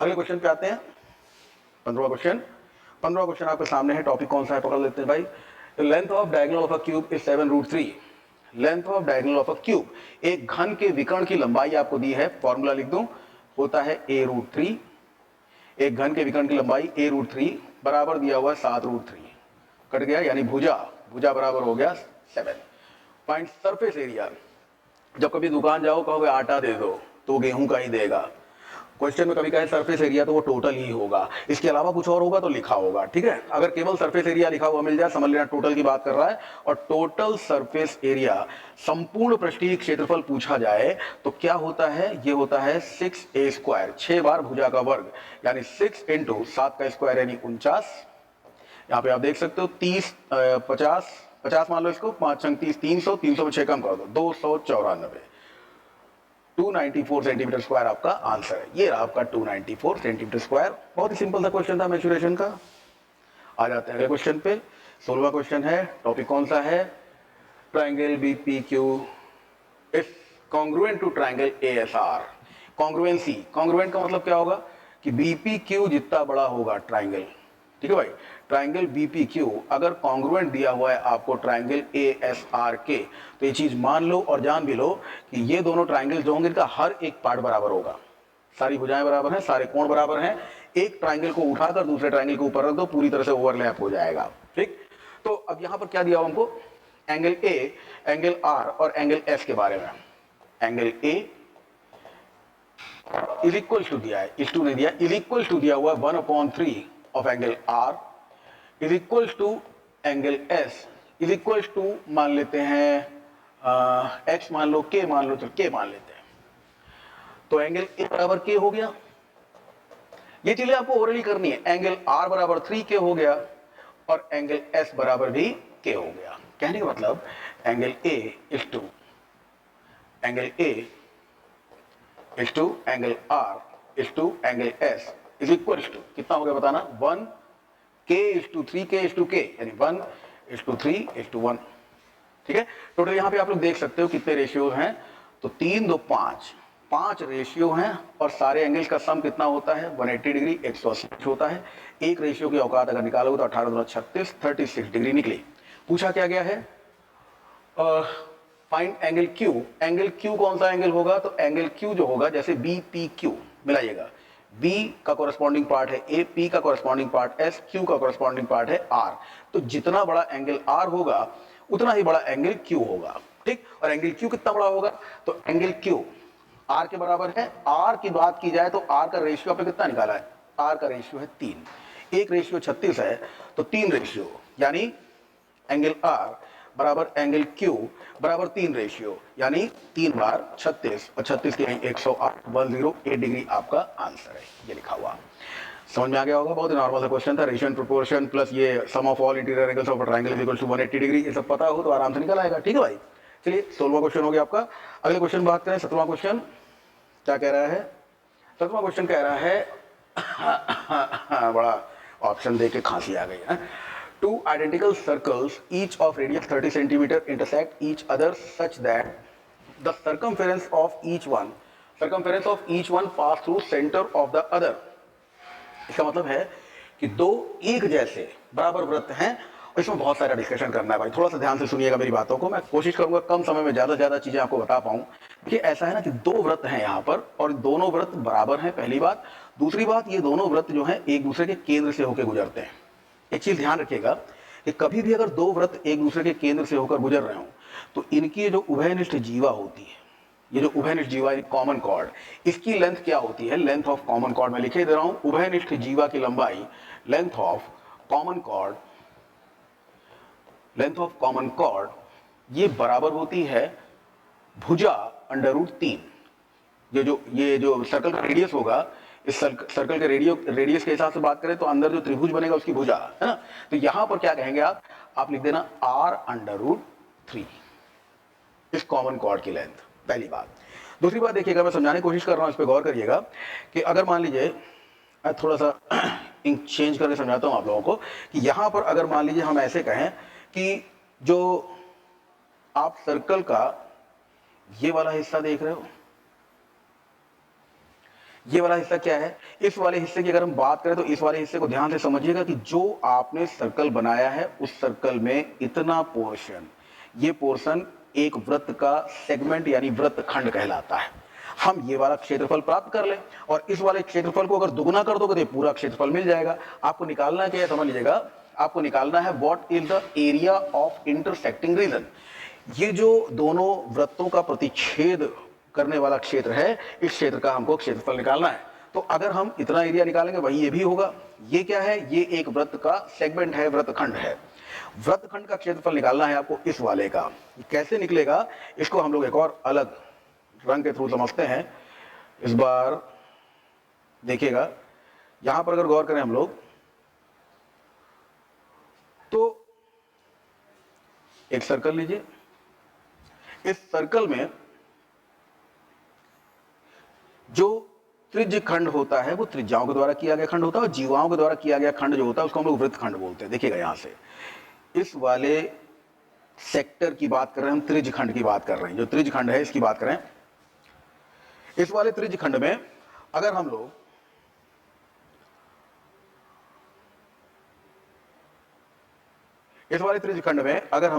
अगले क्वेश्चन पे आते हैं, 15वां क्वेश्चन। 15वां क्वेश्चन आपके सामने है। टॉपिक कौन सा है पकड़ लेते हैं भाई। Length of diagonal of a cube is 7√3। Length of diagonal of a cube, एक घन के विकर्ण की लंबाई आपको दी है। फॉर्मूला लिख दूं, होता है a√3, एक घन के विकर्ण की लंबाई a√3 बराबर दिया हुआ है 7√3, कट गया, यानी भुजा बराबर हो गया 7। फाइंड सरफेस एरिया, जब कभी दुकान जाओ कहोगे आटा दे दो तो गेहूं का ही देगा, क्वेश्चन में कभी कहे सरफेस एरिया तो वो टोटल ही होगा, इसके अलावा कुछ और होगा तो लिखा होगा, ठीक है। अगर केवल सरफेस एरिया लिखा हुआ मिल जाए समझ लेना टोटल की बात कर रहा है। और टोटल सरफेस एरिया, संपूर्ण पृष्ठीय क्षेत्रफल पूछा जाए तो क्या होता है, ये होता है 6a², 6 बार भुजा का वर्ग, यानी 6 × 7 का स्क्वायर यानी 49। यहाँ पे आप देख सकते हो 30 50 मान लो इसको, 5 × 30 300, 300 में 6 कम कर दो 294, 294 सेंटीमीटर स्क्वायर आपका आंसर है। ये रहा आपका 294 सेंटीमीटर स्क्वायर। बहुत ही सिंपल सा क्वेश्चन था मेंसुरेशन का। आ जाते हैं अगले क्वेश्चन पे। 16वां क्वेश्चन है, टॉपिक कौन सा है, triangle BPQ is congruent to triangle ASR। Congruency, congruent का मतलब क्या होगा कि BPQ जितना बड़ा होगा ट्राइंगल, ठीक है भाई, ट्राइंगल BPQ अगर कॉन्ग्रुएंट दिया हुआ है आपको ट्राइंगल ASR के, तो ये चीज मान लो और जान भी लो कि ये दोनों ट्राइंगल जो होंगे इनका हर एक पार्ट बराबर होगा, सारी भुजाएं बराबर हैं, सारे कोण बराबर हैं। एक ट्राइंगल को उठाकर दूसरे ट्राइंगल के ऊपर रख दो, पूरी तरह से ओवरलैप हो जाएगा, ठीक। तो अब यहां पर क्या दिया हुआ हमको, एंगल A, एंगल R और एंगल S के बारे में। Angle A is equal to दिया है, इज टू नहीं दिया, इज इक्वल टू दिया हुआ 1/3 of angle R is equal to angle S is equal to मान लेते हैं x मान लो, k मान लो, तो k मान लेते हैं, तो एंगल A बराबर k हो गया। ये चीजें आपको ओरली करनी है। एंगल R बराबर 3k हो गया और एंगल S बराबर भी k हो गया। कहने का मतलब angle A is to angle A is to angle R is to angle S is equal to कितना हो गया बताना, 1k is to 3k is to k, यानी 1 इज टू 3 इज टू 1, ठीक है। टोटल यहाँ पे आप लोग देख सकते हो कितने रेशियो हैं, तो 3 2 5, 5 रेशियो हैं और सारे एंगल का सम कितना होता है 180 डिग्री, 180 होता है। एक रेशियो की औकात अगर निकालोगे तो 18 2 36, 36 डिग्री निकली। पूछा क्या गया है, find angle Q। Angle Q कौन सा एंगल होगा, तो एंगल Q जो होगा जैसे BPQ मिलाइएगा, B का कोरस्पॉन्डिंग पार्ट है A, P का कोरस्पॉन्डिंग पार्ट S, Q का कोरस्पॉन्डिंग पार्ट है R। तो जितना बड़ा एंगल R होगा उतना ही बड़ा एंगल Q होगा, ठीक। और एंगल Q कितना बड़ा होगा, तो एंगल Q R के बराबर है। R की बात की जाए तो R का रेशियो आपने कितना निकाला है, R का रेशियो है 3, एक रेशियो 36 है तो 3 रेशियो, यानी एंगल R बराबर एंगल Q बराबर 3 रेशियो, यानी 3 बार 36 और 36 के 108, 108 डिग्री आपका आंसर है। ये लिखा हुआ समझ में आ गया होगा। बहुत ही नॉर्मल सा क्वेश्चन था। रेशियो एंड प्रोपोर्शन प्लस ये sum of all interior angles of a triangle is equal to 180 degree, ये सब पता हो तो आराम से निकल आएगा, ठीक है भाई। चलिए 16वां क्वेश्चन हो गया आपका। अगले क्वेश्चन बात करें, 17वां क्वेश्चन क्या कह रहा है। 17वां क्वेश्चन कह रहा है बड़ा ऑप्शन देके खांसी आ गई है। Two identical circles, each of radius 30 centimeter, intersect each other such that the circumference of each one pass through center of the other। इसका मतलब है कि दो एक जैसे बराबर वृत्त हैं और इसमें बहुत सारा डिस्कशन करना है भाई, थोड़ा सा ध्यान से सुनिएगा मेरी बातों को। मैं कोशिश करूंगा कम समय में ज्यादा ज्यादा चीजें आपको बता पाऊं। देखिए ऐसा है ना कि दो वृत्त हैं यहाँ पर और दोनों वृत्त बराबर हैं, पहली बात। दूसरी बात, ये दोनों वृत्त जो है एक दूसरे के केंद्र से होकर गुजरते हैं। एक चीज ध्यान रखिएगा कि कभी भी अगर दो वृत्त एक दूसरे के केंद्र से होकर गुजर रहे हो तो इनकी जो उभयनिष्ठ जीवा होती है, ये जो उभयनिष्ठ जीवा कॉमन कॉर्ड, इसकी लेंथ क्या होती है, लेंथ ऑफ कॉमन कॉर्ड मैं लिखे दे रहा हूं। उभयनिष्ठ जीवा की लंबाई, लेंथ ऑफ कॉमन कॉर्ड, ये बराबर होती है भुजा √3। ये जो सर्कल का रेडियस होगा, इस सर्कल के रेडियस के हिसाब से बात करें तो अंदर जो त्रिभुज बनेगा उसकी भुजा है ना। तो यहां पर क्या कहेंगे आप लिख देना R√3 इस कॉमन कॉर्ड की लेंथ, पहली बात। दूसरी बात देखिएगा, मैं समझाने की कोशिश कर रहा हूं, इस पे गौर करिएगा कि अगर मान लीजिए थोड़ा सा इंक चेंज करके समझाता हूं आप लोगों को कि यहां पर अगर मान लीजिए हम ऐसे कहें कि जो आप सर्कल का ये वाला हिस्सा देख रहे हो, ये वाला हिस्सा क्या है, इस वाले हिस्से की अगर हम बात करें तो इस वाले हिस्से को ध्यान से समझिएगा कि जो आपने सर्कल बनाया है उस सर्कल में इतना पोर्शन, ये पोर्शन एक वृत्त का सेगमेंट यानी वृत्त खंड कहलाता है। हम ये वाला क्षेत्रफल प्राप्त कर लें और इस वाले क्षेत्रफल को अगर दुगुना कर दोगे तो ये पूरा क्षेत्रफल मिल जाएगा। आपको निकालना क्या है समझ लीजिएगा, आपको निकालना है what is the area of intersecting region. ये जो दोनों वृत्तों का प्रतिच्छेद करने वाला क्षेत्र है, इस क्षेत्र का हमको क्षेत्रफल निकालना है। तो अगर हम इतना एरिया निकालेंगे वही ये भी होगा। ये क्या है, ये एक वृत्त का सेगमेंट है, वृत्तखंड है। वृत्तखंड का क्षेत्रफल निकालना है आपको इस वाले का। कैसे निकलेगा इसको हम लोग एक और अलग रंग के थ्रू समझते हैं। इस बार देखिएगा, यहां पर अगर गौर करें हम लोग तो एक सर्कल लीजिए। इस सर्कल में जो त्रिज्य खंड होता है वो त्रिज्याओं के द्वारा किया गया खंड होता है और जीवाओं के द्वारा किया गया खंड जो होता है उसको हम लोग वृत्तखंड बोलते हैं। देखिएगा यहां से इस वाले सेक्टर की बात कर रहे हैं हम, त्रिज्य खंड की बात कर रहे हैं। जो त्रिज्य खंड है इसकी बात करें, इस वाले त्रिज्य खंड में अगर हम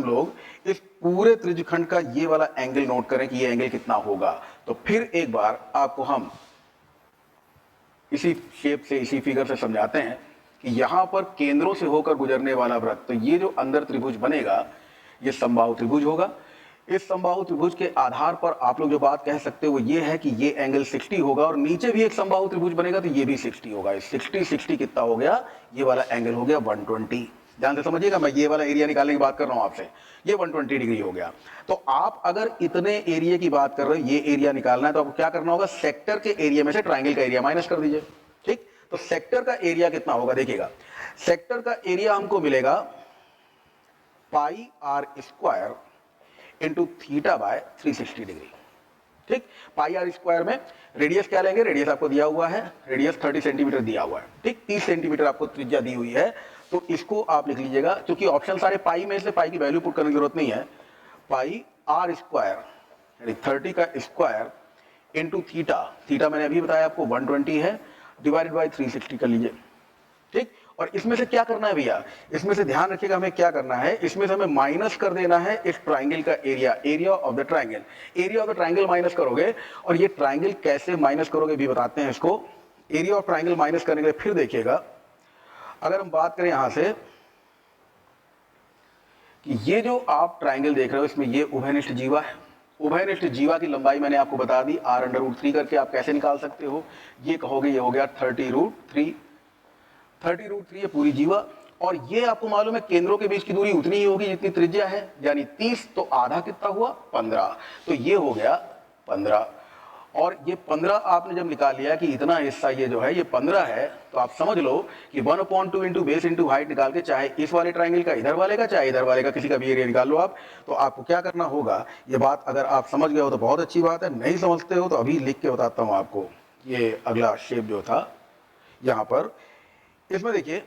लोग इस पूरे त्रिज्य खंड का ये वाला एंगल नोट करें कि ये एंगल कितना होगा, तो फिर एक बार आपको हम इसी शेप से, इसी फिगर से समझाते हैं कि यहां पर केंद्रों से होकर गुजरने वाला वृत्त, तो ये जो अंदर त्रिभुज बनेगा ये समबाहु त्रिभुज होगा। इस समबाहु त्रिभुज के आधार पर आप लोग जो बात कह सकते हो वो ये है कि ये एंगल 60 होगा और नीचे भी एक समबाहु त्रिभुज बनेगा तो ये भी 60 होगा। 60 कितना हो गया, ये वाला एंगल हो गया 120। ध्यान से समझिएगा, मैं ये वाला एरिया निकालने की बात कर रहा हूं आपसे, ये 120 डिग्री हो गया। तो आप अगर इतने एरिया की बात कर रहे हो, ये एरिया निकालना है तो आपको क्या करना होगा, सेक्टर के एरिया में से ट्राइंगल का एरिया माइनस कर दीजिए। ठीक, तो सेक्टर का एरिया कितना होगा, देखिएगा सेक्टर का एरिया हमको मिलेगा pi R square into theta by 360 degree. ठीक, पाई आर स्क्वायर में रेडियस क्या लेंगे, रेडियस आपको दिया हुआ है, रेडियस 30 सेंटीमीटर दिया हुआ है। ठीक, 30 सेंटीमीटर आपको त्रिज्या दी हुई है, तो इसको आप लिख लीजिएगा, क्योंकि ऑप्शन सारे पाई में से पाई की वैल्यू पुट करने की जरूरत नहीं है। पाई आर स्क्वायर यानी 30 का स्क्वायर इंटू थीटा, थीटा मैंने अभी बताया आपको 120 है, डिवाइडेड बाई 360 कर लीजिए। ठीक, और इसमें से क्या करना है भैया, इसमें से ध्यान रखिएगा हमें क्या करना है, इसमें से हमें माइनस कर देना है इस ट्राइंगल का area, area of the triangle. Area of the triangle minus करोगे, और ये ट्राइंगल कैसे माइनस करोगे भी बताते हैं इसको। एरिया ऑफ ट्राइंगल माइनस करने के लिए फिर देखिएगा, अगर हम बात करें यहां से कि ये जो आप ट्राइंगल देख रहे हो इसमें ये उभयनिष्ठ जीवा है। उभयनिष्ठ जीवा की लंबाई मैंने आपको बता दी, r√3 करके आप कैसे निकाल सकते हो, ये कहोगे ये हो गया 30√3, 30√3 ये पूरी जीवा। और ये आपको मालूम है केंद्रों के बीच की दूरी उतनी ही होगी जितनी त्रिज्या है, यानी 30, तो आधा कितना हुआ 15, तो ये हो गया 15। और ये 15 आपने जब निकाल लिया कि इतना हिस्सा ये जो है ये 15 है, तो आप समझ लो कि 1/2 इंटू बेस इंटू हाइट निकाल के, चाहे इस वाले ट्राइंगल का इधर वाले का, चाहे इधर वाले का, किसी का भी एरिया निकाल लो आप। तो आपको क्या करना होगा, ये बात अगर आप समझ गए हो तो बहुत अच्छी बात है, नहीं समझते हो तो अभी लिख के बताता हूं आपको। ये अगला शेप जो था यहाँ पर, इसमें देखिए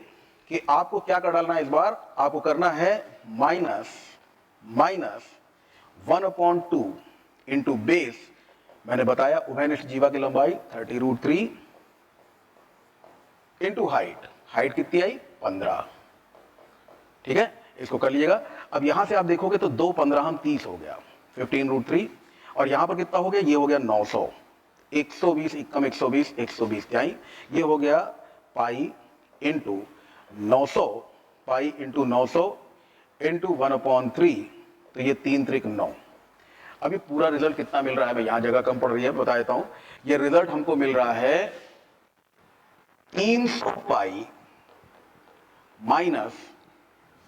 कि आपको क्या कर डालना है, इस बार आपको करना है माइनस 1/2 इंटू बेस, मैंने बताया उभयनिष्ठ जीवा की लंबाई 30√3 इंटू हाइट, हाइट कितनी आई 15। ठीक है, इसको कर लीजिएगा। अब यहां से आप देखोगे तो 2 15 हम 30 हो गया, 15√3, और यहां पर कितना हो गया, ये हो गया 900, 120 एकम 120, 120 त्याई, ये हो गया pi into 900, pi into 900 into 1/3, तो ये 3 त्रिक 9। अभी पूरा रिजल्ट कितना मिल रहा है, मैं यहां जगह कम पड़ रही है बता देता हूं। ये रिजल्ट हमको मिल रहा है 300 पाई माइनस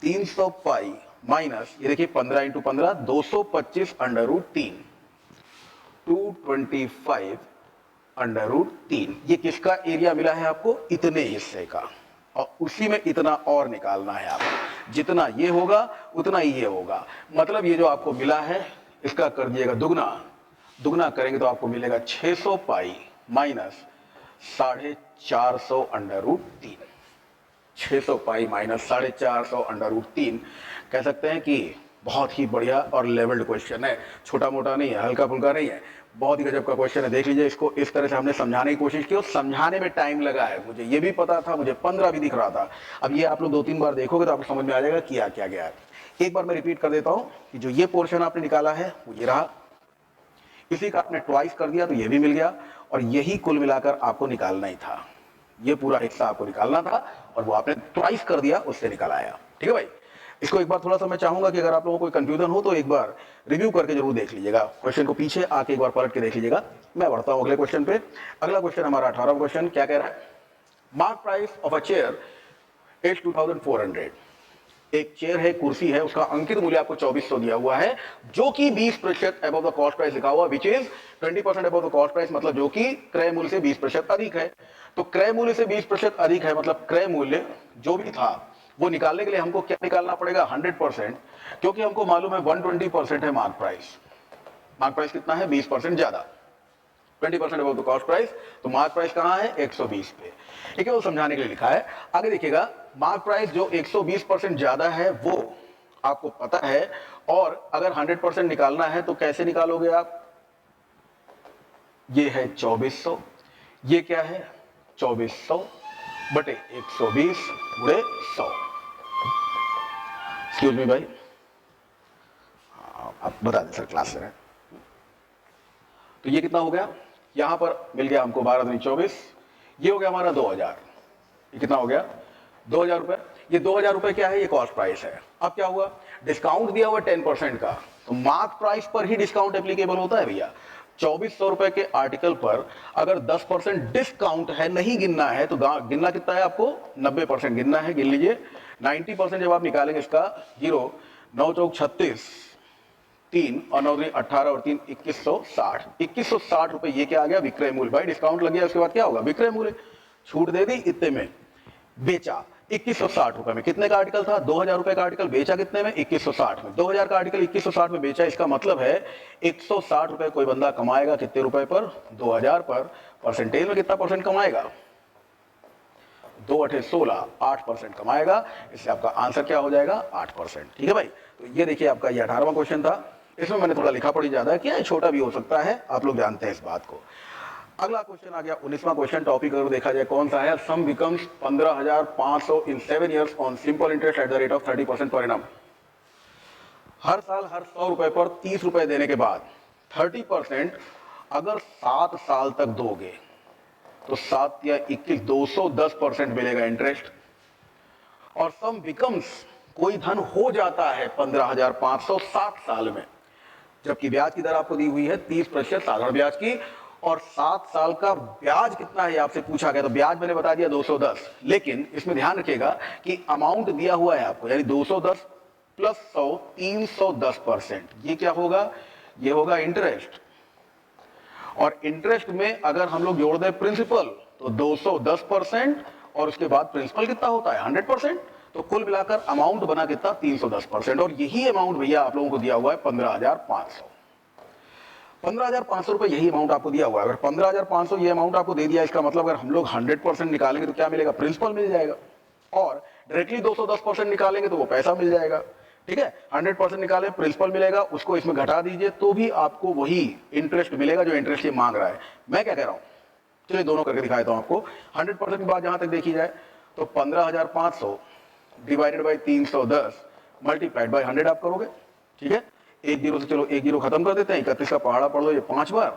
300 पाई माइनस, ये देखिए 15 इंटू 15 225/√3, 225 √3। ये किसका एरिया मिला है आपको, इतने हिस्से का, और उसी में इतना और निकालना है आपको, जितना ये होगा उतना ही ये होगा। मतलब ये जो आपको मिला है इसका कर दिएगा दुगना, दुगना करेंगे तो आपको मिलेगा 600 पाई माइनस 450/√3, 600 पाई माइनस 450/√3। कह सकते हैं कि बहुत ही बढ़िया और लेवल्ड क्वेश्चन है, छोटा मोटा नहीं है, हल्का फुल्का नहीं है, बहुत ही गजब का क्वेश्चन है। देख लीजिए इसको, इस तरह से हमने समझाने की कोशिश की और समझाने में टाइम लगा है, मुझे ये भी पता था, मुझे 15 भी दिख रहा था। अब ये आप लोग 2-3 बार देखोगे तो आपको समझ में आ जाएगा किया क्या गया है। एक बार मैं रिपीट कर देता हूं कि जो ये पोर्शन आपने निकाला है वो ये रहा, किसी का आपने ट्वाइस कर दिया तो ये भी मिल गया, और यही कुल मिलाकर आपको निकालना ही था, ये पूरा हिस्सा आपको निकालना था और वो आपने ट्वाइस कर दिया, उससे निकल आया। ठीक है भाई, इसको एक बार थोड़ा सा मैं चाहूंगा कि अगर आप लोगों को कोई कंफ्यूजन हो तो एक बार रिव्यू करके जरूर देख लीजिएगा, क्वेश्चन को पीछे आके एक बार पलट के देख लीजिएगा। मैं बढ़ता हूं अगले क्वेश्चन पे। अगला क्वेश्चन हमारा 18वां क्वेश्चन क्या कह रहा है, mark price of a chair is 2400। एक चेयर है, कुर्सी है, उसका अंकित मूल्य आपको 2400 दिया हुआ है, जो कि 20% अबव द कॉस्ट प्राइस लिखा हुआ, which is 20% above the cost price, मतलब जो कि क्रय मूल्य से 20% अधिक है। तो क्रय मूल्य से 20% अधिक है, मतलब क्रय मूल्य जो भी था वो निकालने के लिए हमको क्या निकालना पड़ेगा, 100%, क्योंकि हमको मालूम है 120% है मार्क प्राइस। मार्क प्राइस कितना है, 20% ज्यादा, 20% अबव द कॉस्ट प्राइस। तो मार्क प्राइस कहां है, 120 पे। ठीक है, वो समझाने के लिए लिखा है। आगे देखिएगा, मार्क प्राइस जो 120% ज्यादा है वो आपको पता है, और अगर 100% निकालना है तो कैसे निकालोगे आप, ये है 2400, ये क्या है 2400 बटे 120 गुणे 100। एक्सक्यूज मी भाई, आप बता दें सर, क्लास में। तो ये कितना हो गया, यहां पर मिल गया हमको 12 दूनी 24, ये हो गया हमारा 2000। ये कितना हो गया, 2000 रुपए। ये 2000 रुपए क्या है, ये कॉस्ट प्राइस है। अब क्या हुआ, डिस्काउंट दिया हुआ 10% का, तो मार्क प्राइस पर ही डिस्काउंट एप्लीकेबल होता है भैया। 2400 रुपए के आर्टिकल पर अगर 10% डिस्काउंट है, नहीं गिनना है, तो गिनना कितना है आपको, 90% गिनना है, गिन लीजिए। 90% जब आप निकालेंगे इसका, 0 9 चौक 36, 3 और 9 18 और 3 2160, 2160 रुपए। ये क्या आ गया, विक्रय मूल्य। भाई डिस्काउंट लग गया, उसके बाद क्या होगा, विक्रय मूल्य। छूट दे दी, इतने में बेचा 2160 रुपए में। कितने का आर्टिकल था, 2000 रुपए का आर्टिकल, बेचा कितने में, 2160 में। 2000 का आर्टिकल 2160 में बेचा, इसका मतलब है 160 रुपए कोई बंदा कमाएगा कितने रुपए पर, 2000 पर। परसेंटेज में कितना परसेंट कमाएगा, 2 8 16, 8% कमाएगा। इससे आपका आंसर क्या हो जाएगा, 8%। ठीक है भाई, तो ये देखिए आपका ये 18वां क्वेश्चन था। इसमें मैंने थोड़ा लिखा पड़ी ज्यादा किया है, छोटा भी हो सकता है, आप लोग जानते हैं इस बात को। अगला क्वेश्चन आ गया 19वां क्वेश्चन। टॉपिक अगर देखा जाए कौन सा है, सम becomes 15,500 in 7 years on simple interest at the rate of 30% per annum. हर साल हर 100 रुपए पर 30 रुपए देने के बाद 30% अगर 7 साल तक दोगे तो 7 या 21 210% मिलेगा इंटरेस्ट। और सम बिकम्स, कोई धन हो जाता है 15,500 7 साल में, जबकि ब्याज की दर आपको दी हुई है 30% साधारण ब्याज की। और 7 साल का ब्याज कितना है आपसे पूछा गया, तो ब्याज मैंने बता दिया 210। लेकिन इसमें ध्यान रखिएगा कि अमाउंट दिया हुआ है आपको, यानी 210 प्लस 100 310%। ये क्या होगा, ये होगा इंटरेस्ट। और इंटरेस्ट में अगर हम लोग जोड़ दें प्रिंसिपल तो 210%, और उसके बाद प्रिंसिपल कितना होता है 100%। तो कुल मिलाकर अमाउंट बना कितना 310%। और यही अमाउंट भैया आप लोगों को दिया हुआ है 15,500। 15,500 रुपए यही अमाउंट आपको दिया हुआ है। अगर 15,500 ये अमाउंट आपको दे दिया, इसका मतलब अगर हम लोग 100% निकालेंगे तो क्या मिलेगा, प्रिंसिपल मिल जाएगा। और डायरेक्टली 210% निकालेंगे तो वो पैसा मिल जाएगा। ठीक है, 100% निकाले प्रिंसिपल मिलेगा, उसको इसमें घटा दीजिए तो भी आपको वही इंटरेस्ट मिलेगा जो इंटरेस्ट ये मांग रहा है। मैं क्या कह रहा हूं, चलिए दोनों करके दिखाता हूं आपको। 100% की बात जहां तक देखी जाए तो 15,500 डिवाइडेड बाई 310 मल्टीप्लाइड बाई 100 आप करोगे। ठीक है, एक जीरो से चलो एक जीरो खत्म कर देते हैं, 31 का पहाड़ा पढ़ लो ये 5 बार,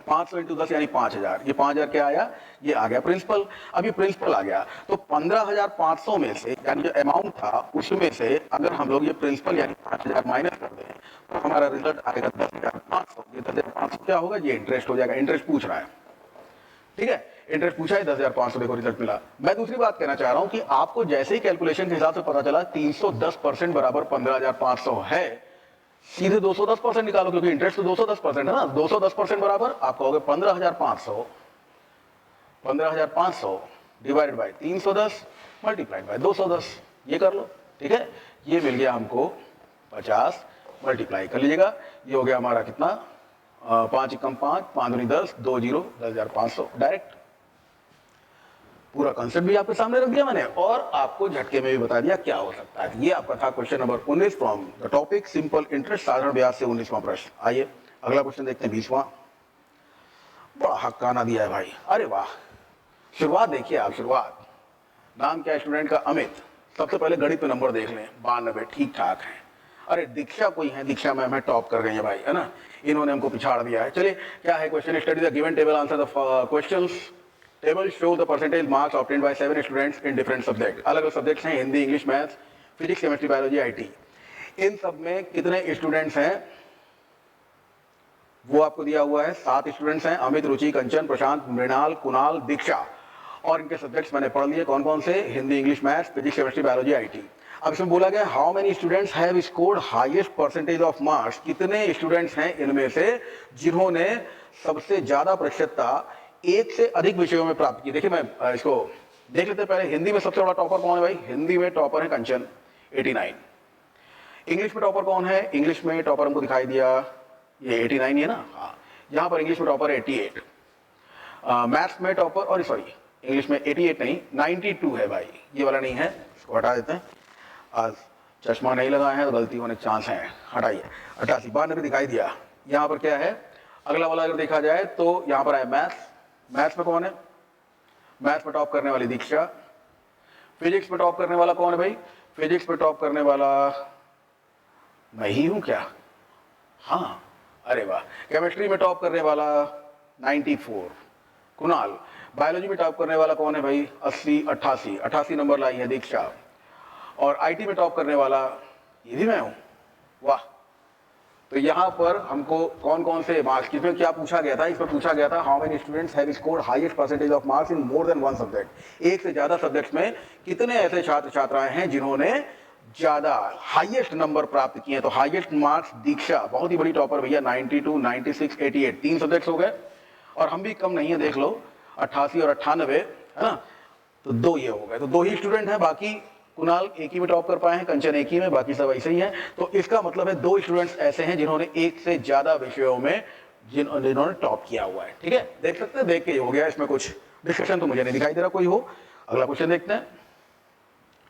500 इंटू 10 यानी 5000। ये 5000 क्या आया, ये आ गया प्रिंसिपल। अभी प्रिंसिपल आ गया तो 15,500 में से, यानी जो अमाउंट था उसमें से अगर हम लोग ये प्रिंसिपल यानी 5000 माइनस कर दें तो हमारा रिजल्ट आएगा 10,500। ये 10,500 क्या होगा, ये इंटरेस्ट हो जाएगा। इंटरेस्ट पूछ रहा है, ठीक है, इंटरेस्ट पूछा है 10,500, देखो रिजल्ट मिला। मैं दूसरी बात कहना चाह रहा हूं कि आपको जैसे ही कैलकुलेशन के हिसाब से पता चला 310% बराबर 15,500 है, सीधे 210% निकालो, क्योंकि इंटरेस्ट तो 210% है ना। 210% बराबर आप कहोगे 15,500, 15,500 डिवाइडेड बाई 310 मल्टीप्लाइड बाई 210। ये कर लो, ठीक है। ये मिल गया हमको 50, मल्टीप्लाई कर लीजिएगा। ये हो गया हमारा कितना, 5 एकम 5, 5 दूनी 10, 2 जीरो 10,500 डायरेक्ट। पूरा कंसेप्ट भी आपके सामने रख दिया मैंने, और आपको झटके में भी बता दिया क्या हो सकता है। ये आपका था question number 19 from the topic simple interest, साधारण ब्याज से 19वां प्रश्न। आइए अगला क्वेश्चन देखते हैं 20वां। बड़ा हक्काना दिया है भाई, अरे वाह। शुरुआत देखिए आप, शुरुआत। नाम क्या है स्टूडेंट का, अमित। सबसे पहले गणित में नंबर देख लें, 92 ठीक ठाक है। अरे दीक्षा कोई है, दीक्षा मैम है, टॉप कर गई है भाई, है ना, इन्होंने हमको पिछाड़ दिया है। चलिए क्या है question, study the given table, answer the questions. Table show the percentage marks obtained by 7 students in different subject. अलग अलग सब्जेक्ट्स हैं, Hindi, English, maths, physics, chemistry, biology, IT. इन सब में कितने स्टूडेंट्स हैं वो आपको दिया हुआ है। 7 स्टूडेंट्स हैं, अमित, रुचि, कंचन, प्रशांत, मृणाल, कुणाल, दीक्षा। और इनके सब्जेक्ट्स मैंने पढ़ लिए कौन कौन से, Hindi, English, maths, physics, chemistry, biology, IT. अब इसमें बोला गया how many students have scored highest percentage of marks, कितने स्टूडेंट्स हैं इनमें से जिन्होंने सबसे ज्यादा प्रतिशतता एक से अधिक विषयों में प्राप्त की। देखिए मैं इसको देख लेते हैं पहले। हिंदी में सबसे बड़ा टॉपर कौन है भाई, हिंदी में टॉपर है कंचन 89। इंग्लिश में टॉपर कौन है, इंग्लिश में टॉपर हमको दिखाई दिया ये 89 है ना, हाँ, यहाँ पर इंग्लिश में टॉपर है 88। मैथ्स में टॉपर, और सॉरी इंग्लिश में 88 नहीं 92 है भाई, ये वाला नहीं है, इसको हटा देते हैं। आज चश्मा नहीं लगाए हैं तो गलती होने के चांस हैं, हटाइए। 88 92 दिखाई दिया। यहाँ पर क्या है, अगला वाला अगर देखा जाए तो यहाँ पर है मैथ्स। मैथ्स में कौन है, मैथ्स में टॉप करने वाली दीक्षा। फिजिक्स में टॉप करने वाला कौन है भाई, फिजिक्स में टॉप करने वाला मैं ही हूं क्या, हाँ, अरे वाह। केमिस्ट्री में टॉप करने वाला 94 कुणाल। बायोलॉजी में टॉप करने वाला कौन है भाई, 80 88 नंबर लाई है दीक्षा। और आईटी में टॉप करने वाला ये भी मैं हूं, वाह। तो यहाँ पर हमको कौन कौन से मार्क्स, किसमें क्या पूछा गया था, इसमें पूछा गया था how many students have scored highest percentage of marks in more than one subject. एक से ज्यादा सब्जेक्ट्स में कितने ऐसे छात्र छात्राएं हैं जिन्होंने ज्यादा हाईएस्ट नंबर प्राप्त किए। तो हाईएस्ट मार्क्स दीक्षा, बहुत ही बड़ी टॉपर भैया, 92 96 88, 3 सब्जेक्ट्स हो गए। और हम भी कम नहीं है, देख लो 88 और 98 है ना, तो 2 ये हो गए। तो 2 ही स्टूडेंट हैं, बाकी कुणाल एक ही में टॉप कर पाए हैं, कंचन एक ही में, बाकी सब ऐसे ही हैं। तो इसका मतलब है 2 स्टूडेंट्स ऐसे हैं जिन्होंने एक से ज्यादा विषयों में जिन्होंने टॉप किया हुआ है। ठीक है, देख सकते हैं, देख के हो गया, इसमें कुछ डिस्कशन तो मुझे नहीं दिखाई दे रहा कोई हो। अगला क्वेश्चन देखते हैं,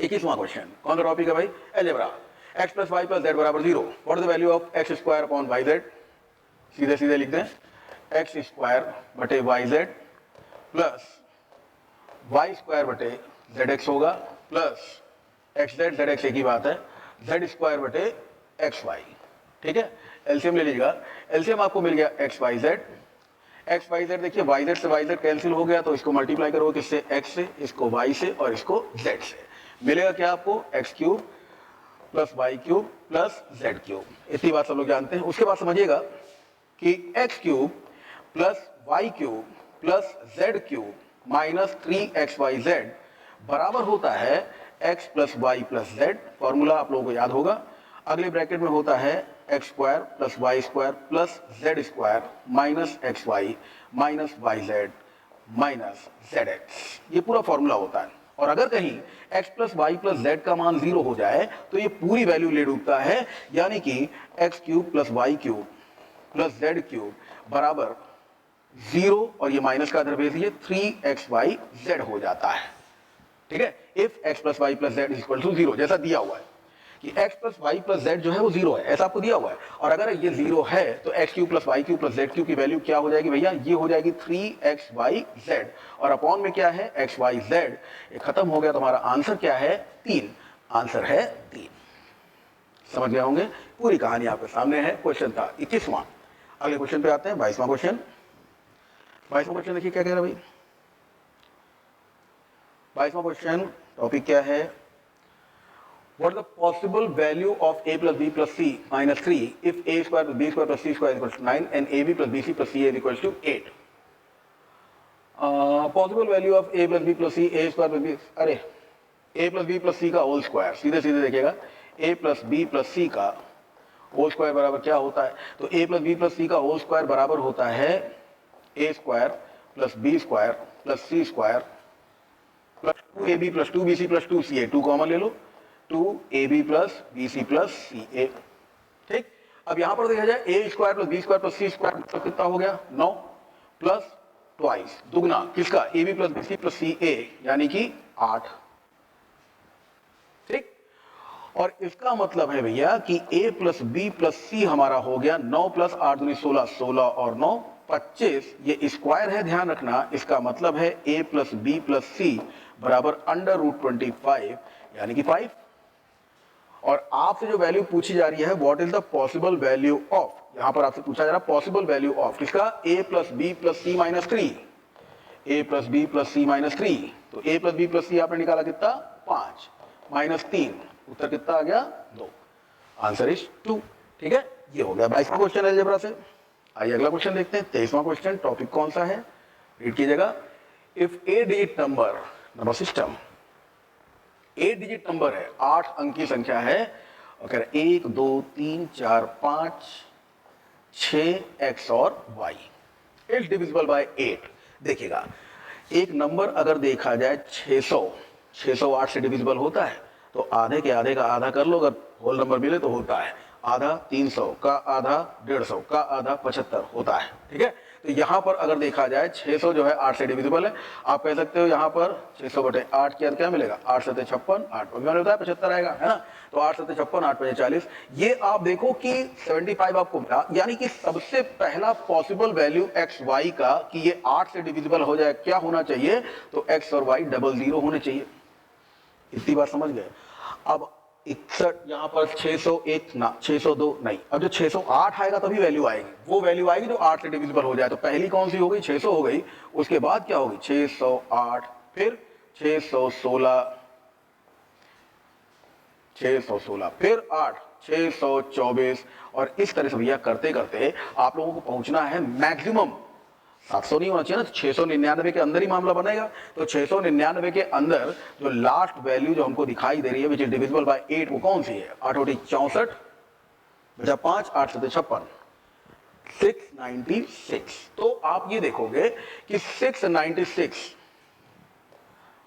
21वां क्वेश्चन। कौन सा टॉपिक है भाई, algebra. x plus y plus z बराबर 0, what is the value of x square upon y z. सीधे सीधे लिख दें, एक्स स्क्वायर बटे y z plus y square बटे जेड एक्स होगा, plus x z, z x एक ही बात है, जेड स्क्वायर बटे एक्स वाई। ठीक है, एलसीएम ले लीजिएगा। एलसीएम आपको मिल गया x y z. X y z देखिए, वाई जेड से वाई जेड कैंसिल हो गया, तो इसको मल्टीप्लाई करो किससे, एक्स से, इसको वाई से और इसको जेड से। मिलेगा क्या आपको, x cube plus y cube plus z cube. इतनी बात सब लोग जानते हैं। उसके बाद समझिएगा कि x cube plus y cube plus z cube minus 3xyz बराबर होता है x plus y plus z. Formula आप लोगों को याद होगा। अगले ब्रैकेट में होता है x square plus y square plus z square minus x y minus y z minus z x. ये पूरा फॉर्मूला होता है। और अगर कहीं x plus y plus z का मान 0 हो जाए तो ये पूरी वैल्यू ले डूबता है, यानी कि x cube plus y cube plus z cube बराबर 0 और ये माइनस का अदर भेज दीजिए 3xyz हो जाता है। ठीक है, if x plus y plus z equal to 0, जैसा दिया हुआ है कि x plus y plus z जो है वो 0 है, ऐसा आपको दिया हुआ है। और अगर ये 0 है तो x cube plus y cube plus z cube की वैल्यू क्या हो जाएगी भैया, ये हो जाएगी 3xyz। और अपॉन में क्या है, xyz। ये खत्म हो गया, तुम्हारा आंसर क्या है, 3। आंसर है 3। समझ गए होंगे, पूरी कहानी आपके सामने है। क्वेश्चन था 21वां। अगले क्वेश्चन पे आते हैं, 22वां क्वेश्चन। 22वां क्वेश्चन देखिए क्या कह रहा है भाई। 22वां क्वेश्चन टॉपिक क्या है, What is the possible value of a plus b plus c minus 3 if a square plus b square plus c square is equal to 9 and ab plus bc plus ca is equal to 8? Possible value of a plus b plus c, a square plus b, अरे a plus b plus c का whole square, सीधे सीधे देखिएगा, a plus b plus c का whole square बराबर क्या होता है, तो a plus b plus c का होल स्क्वायर बराबर होता है a square plus b square plus c square plus 2ab plus 2bc plus 2ca, 2 common ले लो, 2ab plus bc plus ca। ठीक, अब यहां पर देखा जाए a square plus b square plus c square मतलब कितना हो गया, 9 प्लस ट्वाइस दुगना किसका, ab plus bc plus ca, यानी कि 8। ठीक, और इसका मतलब है भैया कि a plus b plus c हमारा हो गया 9 प्लस 8 दूनी 16, 16 और 9 25। ये स्क्वायर है, ध्यान रखना। इसका मतलब है a plus b plus c बराबर अंडर रूट 25, यानी कि 5। और आपसे जो वैल्यू पूछी जा रही है what is the possible value of, यहां पर आपसे पूछा जा रहा है पॉसिबल वैल्यू ऑफ किसका, a plus b plus c minus 3, a plus b plus c minus 3, तो a plus b plus c आपने निकाला कितना 5 माइनस 3, उत्तर कितना आ गया 2, आंसर इज 2। ठीक है, ये हो गया 22वां क्वेश्चन अलजेब्रा से। आइए अगला क्वेश्चन देखते हैं, 23वां क्वेश्चन। टॉपिक कौन सा है, रीड कीजिएगा। If A digit number system, 8 digit number है, 8 अंक की संख्या है, अगर 1 2 3 4 5 6 x और y इज डिविजिबल बाय 8। देखिएगा एक नंबर अगर देखा जाए 608 से डिविजिबल होता है, तो आधे के आधे का आधा कर लो, अगर होल नंबर मिले तो होता है आधा 300 का आधा 150 का आधा 75 होता है। ठीक है, तो यहां पर अगर देखा जाए 600 जो है 8 से डिविजिबल है, आप कह सकते हो यहां पर 600 बटे 8 के क्या मिलेगा, 8 7 56, 8 होता है 75 आएगा, है ना, तो 8 7 56, 8 5 40। ये आप देखो कि 75 आपको मिला, यानी कि सबसे पहला पॉसिबल वैल्यू एक्स वाई का कि ये 8 से डिविजिबल हो जाए क्या होना चाहिए, तो एक्स और वाई 00 होने चाहिए। इतनी बात समझ गए। अब 61 यहाँ पर 601 ना 602 नहीं, अब जो 608 आएगा तभी वैल्यू आएगी, वो वैल्यू आएगी जो 8 से डिविजिबल हो जाए। तो पहली कौन सी हो गई, 600 हो गई, उसके बाद क्या होगी 608, फिर 616, 616 फिर 8 624, और इस तरह से भैया करते करते आप लोगों को पहुंचना है मैक्सिमम 700 नहीं होना चाहिए ना, 699 के अंदर ही मामला बनेगा। तो 699 के अंदर जो लास्ट वैल्यू जो हमको दिखाई दे रही है विच इज डिविजिबल बाय 8, वो कौन सी है, 8 8 64 बचा 5, 8 7 56, 696। तो आप ये देखोगे कि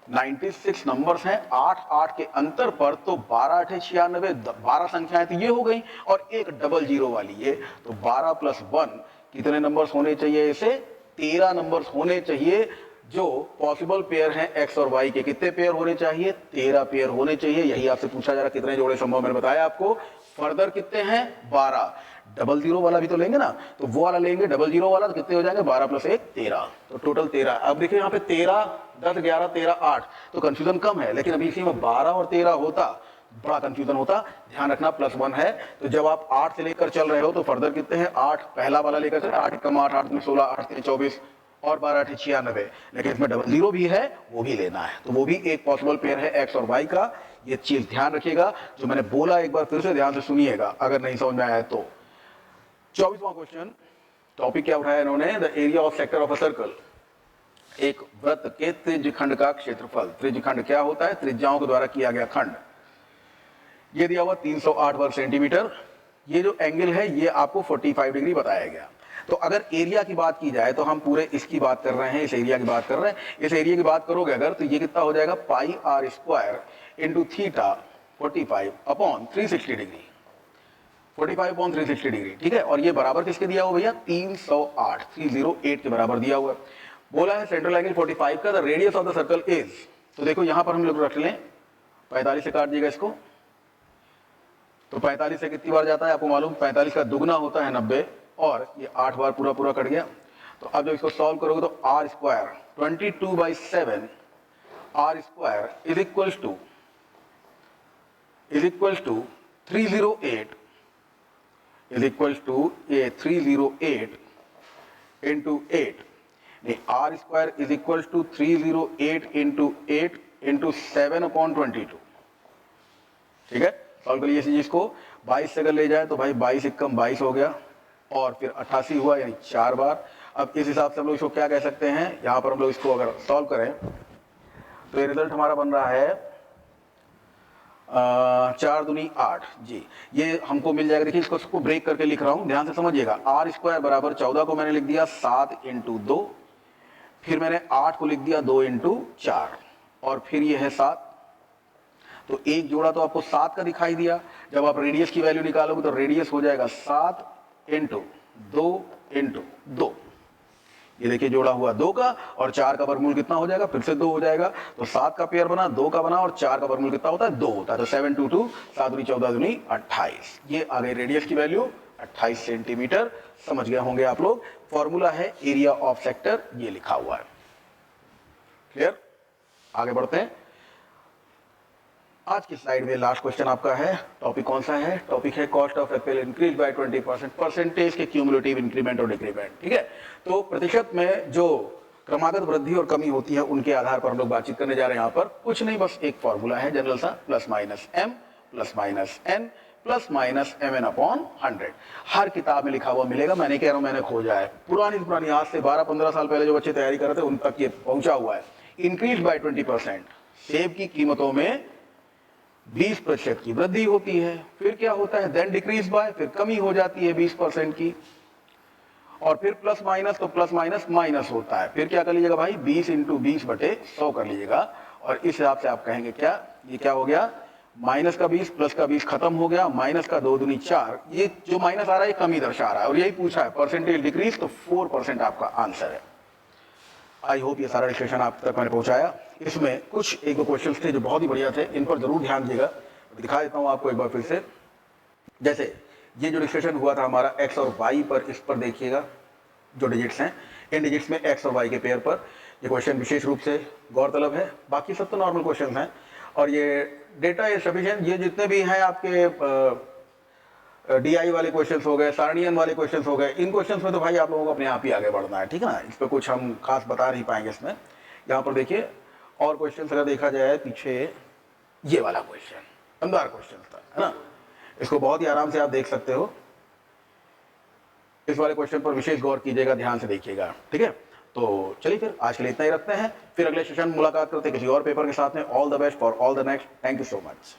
96 नंबर्स हैं 8 8 के अंतर पर, तो 12 8 96, 12 संख्याएं तो ये हो गई, और एक 00 वाली ये, तो 12 प्लस 1 कितने नंबर्स होने चाहिए, इसे 13 नंबर्स होने चाहिए। जो पॉसिबल पेयर हैं एक्स और वाई के, कितने पेयर होने चाहिए, 13 पेयर होने चाहिए। यही आपसे पूछा जा रहा कितने जोड़े संभव, मैंने बताया आपको। फर्दर कितने हैं 12, 00 वाला भी तो लेंगे ना, तो वो वाला लेंगे 00 वाला, तो कितने हो जाएंगे 12 प्लस 1 13, तो टोटल 13। अब देखिए यहाँ पे 13 10 11 13 8, तो कंफ्यूजन कम है, लेकिन अभी इसी में 12 और 13 होता बड़ा कंफ्यूजन होता। ध्यान रखना +1 है, तो जब आप 8 से लेकर चल रहे हो तो फर्दर कितने हैं 8 पहला वाला लेकर चले, 8 कम 8 8 16 8 24 और 12 8 96, लेकिन इसमें 00 भी है, वो भी लेना है, तो वो भी एक पॉसिबल पेयर है एक्स और वाई का। ये चीज ध्यान रखिएगा, जो मैंने बोला एक बार फिर से ध्यान से सुनिएगा अगर नहीं समझ में आया तो। 24वां क्वेश्चन, टॉपिक क्या उठाया इन्होंने, the area of sector of a circle, एक वृत्त के त्रिज्यखंड का क्षेत्रफल। त्रिज्यखंड क्या होता है, त्रिज्याओं के द्वारा किया गया खंड। ये दिया हुआ 308 वर्ग सेंटीमीटर, ये जो एंगल है ये आपको 45 डिग्री बताया गया। तो अगर एरिया की बात की जाए तो हम पूरे इसकी बात कर रहे हैं, इस एरिया की बात कर रहे हैं, इस एरिया की बात करोगे अगर तो ये कितना हो जाएगा pi R square into theta 45 upon 360 degree, 45 upon 360 degree. ठीक है, और ये बराबर किसके दिया हुआ भैया 308 के बराबर दिया हुआ है। बोला है सेंट्रल एंगल 45 का, the radius of the circle is, तो देखो यहां पर हम लोग रख लें 45 से काट दिएगा इसको, तो 45 से कितनी बार जाता है आपको मालूम, 45 का दुगना होता है 90, और ये 8 बार पूरा पूरा कट गया। तो अब जब इसको सॉल्व करोगे तो r square 22/7 r square is equals to 308 is equals to 308 into 8, नहीं r square is equals to 308 into 8 into 7/22। ठीक है, सॉल्व करिए इसी चीज को। 22 से अगर ले जाए तो भाई 22 एकम 22 हो गया, और फिर 88 हुआ, यानी 4 बार। अब इस हिसाब से हम लोग इसको क्या कह सकते हैं, यहां पर हम लोग इसको अगर सॉल्व करें तो ये रिजल्ट हमारा बन रहा है 4 दूनी 8 जी, ये हमको मिल जाएगा। देखिए इसको ब्रेक करके लिख रहा हूं, ध्यान से समझिएगा। आर स्क्वायर बराबर 14 को मैंने लिख दिया 7 इंटू 2, फिर मैंने 8 को लिख दिया 2 इंटू 4, और फिर ये है 7। तो एक जोड़ा तो आपको 7 का दिखाई दिया। जब आप रेडियस की वैल्यू निकालोगे तो रेडियस हो जाएगा 7 इंटू 2 इंटू 2, ये देखिए जोड़ा हुआ 2 का, और 4 का वर्गमूल कितना हो जाएगा, फिर से 2 हो जाएगा। तो 7 का पेयर बना, 2 का बना, और 4 का वर्गमूल कितना होता है 2 होता है। तो 7 2 2 7 दूनी 14 दूनी 28, ये आ गई रेडियस की वैल्यू 28 सेंटीमीटर। समझ गए होंगे आप लोग। फॉर्मूला है एरिया ऑफ सेक्टर, ये लिखा हुआ है। क्लियर, आगे बढ़ते हैं। आज की स्लाइड में लास्ट क्वेश्चन आपका है। टॉपिक कौन सा है? टॉपिक है cost of Apple increase by 20%, percentage के क्यूमुलेटिव इंक्रीमेंट और डिक्रीमेंट। ठीक है, तो प्रतिशत में जो क्रमागत वृद्धि और कमी होती है उनके आधार पर हम लोग बातचीत करने जा रहे हैं। यहाँ पर कुछ नहीं, बस एक फॉर्मूला है जनरल सा, plus minus m plus minus n plus minus m n upon 100। हर किताब में लिखा हुआ मिलेगा, मैं नहीं कह रहा हूं मैंने खोजा है, पुरानी आज से 12-15 साल पहले जो बच्चे तैयारी कर रहे थे उन तक ये पहुंचा हुआ है। इंक्रीज बाय 20%, सेब की कीमतों में 20% की वृद्धि होती है। फिर क्या होता है? देन डिक्रीज बाय, फिर कमी हो जाती है 20% की। और फिर प्लस माइनस, तो प्लस माइनस माइनस होता है। फिर क्या कर लीजिएगा भाई? 20 इंटू 20/100 कर लीजिएगा। और इस हिसाब से आप कहेंगे क्या, ये क्या हो गया? माइनस का 20 प्लस का 20 खत्म हो गया, माइनस का 2 दूनी 4। ये जो माइनस आ रहा है ये कमी दर्शा रहा है, और यही पूछा है परसेंटेज डिक्रीज, तो 4% आपका आंसर है। आई होप ये सारा डिस्कशन आप तक मैंने पहुंचाया। इसमें कुछ एक दो क्वेश्चन थे जो बहुत ही बढ़िया थे, इन पर जरूर ध्यान दीजिएगा। दिखा देता हूं आपको एक बार फिर से। जैसे ये जो डिस्कशन हुआ था हमारा एक्स और वाई पर, इस पर देखिएगा जो डिजिट्स हैं, इन डिजिट्स में एक्स और वाई के पेयर पर ये क्वेश्चन विशेष रूप से गौरतलब है। बाकी सब तो नॉर्मल क्वेश्चन हैं, और ये डेटा इज सफिशिएंट। ये जितने भी हैं आपके DI वाले क्वेश्चंस हो गए, सारणियन वाले क्वेश्चंस हो गए, इन क्वेश्चंस में तो भाई आप लोगों को अपने आप ही आगे बढ़ना है। ठीक है ना, इस पर कुछ हम खास बता नहीं पाएंगे इसमें। यहाँ पर देखिए और क्वेश्चंस अगर देखा जाए पीछे, ये वाला क्वेश्चन दमदार क्वेश्चन था, है ना, इसको बहुत ही आराम से आप देख सकते हो। इस वाले क्वेश्चन पर विशेष गौर कीजिएगा, ध्यान से देखिएगा। ठीक है, तो चलिए फिर आज के लिए इतना ही रखते हैं, फिर अगले सेशन मुलाकात करते हैं किसी और पेपर के साथ में। All the best for all the next. Thank you so much.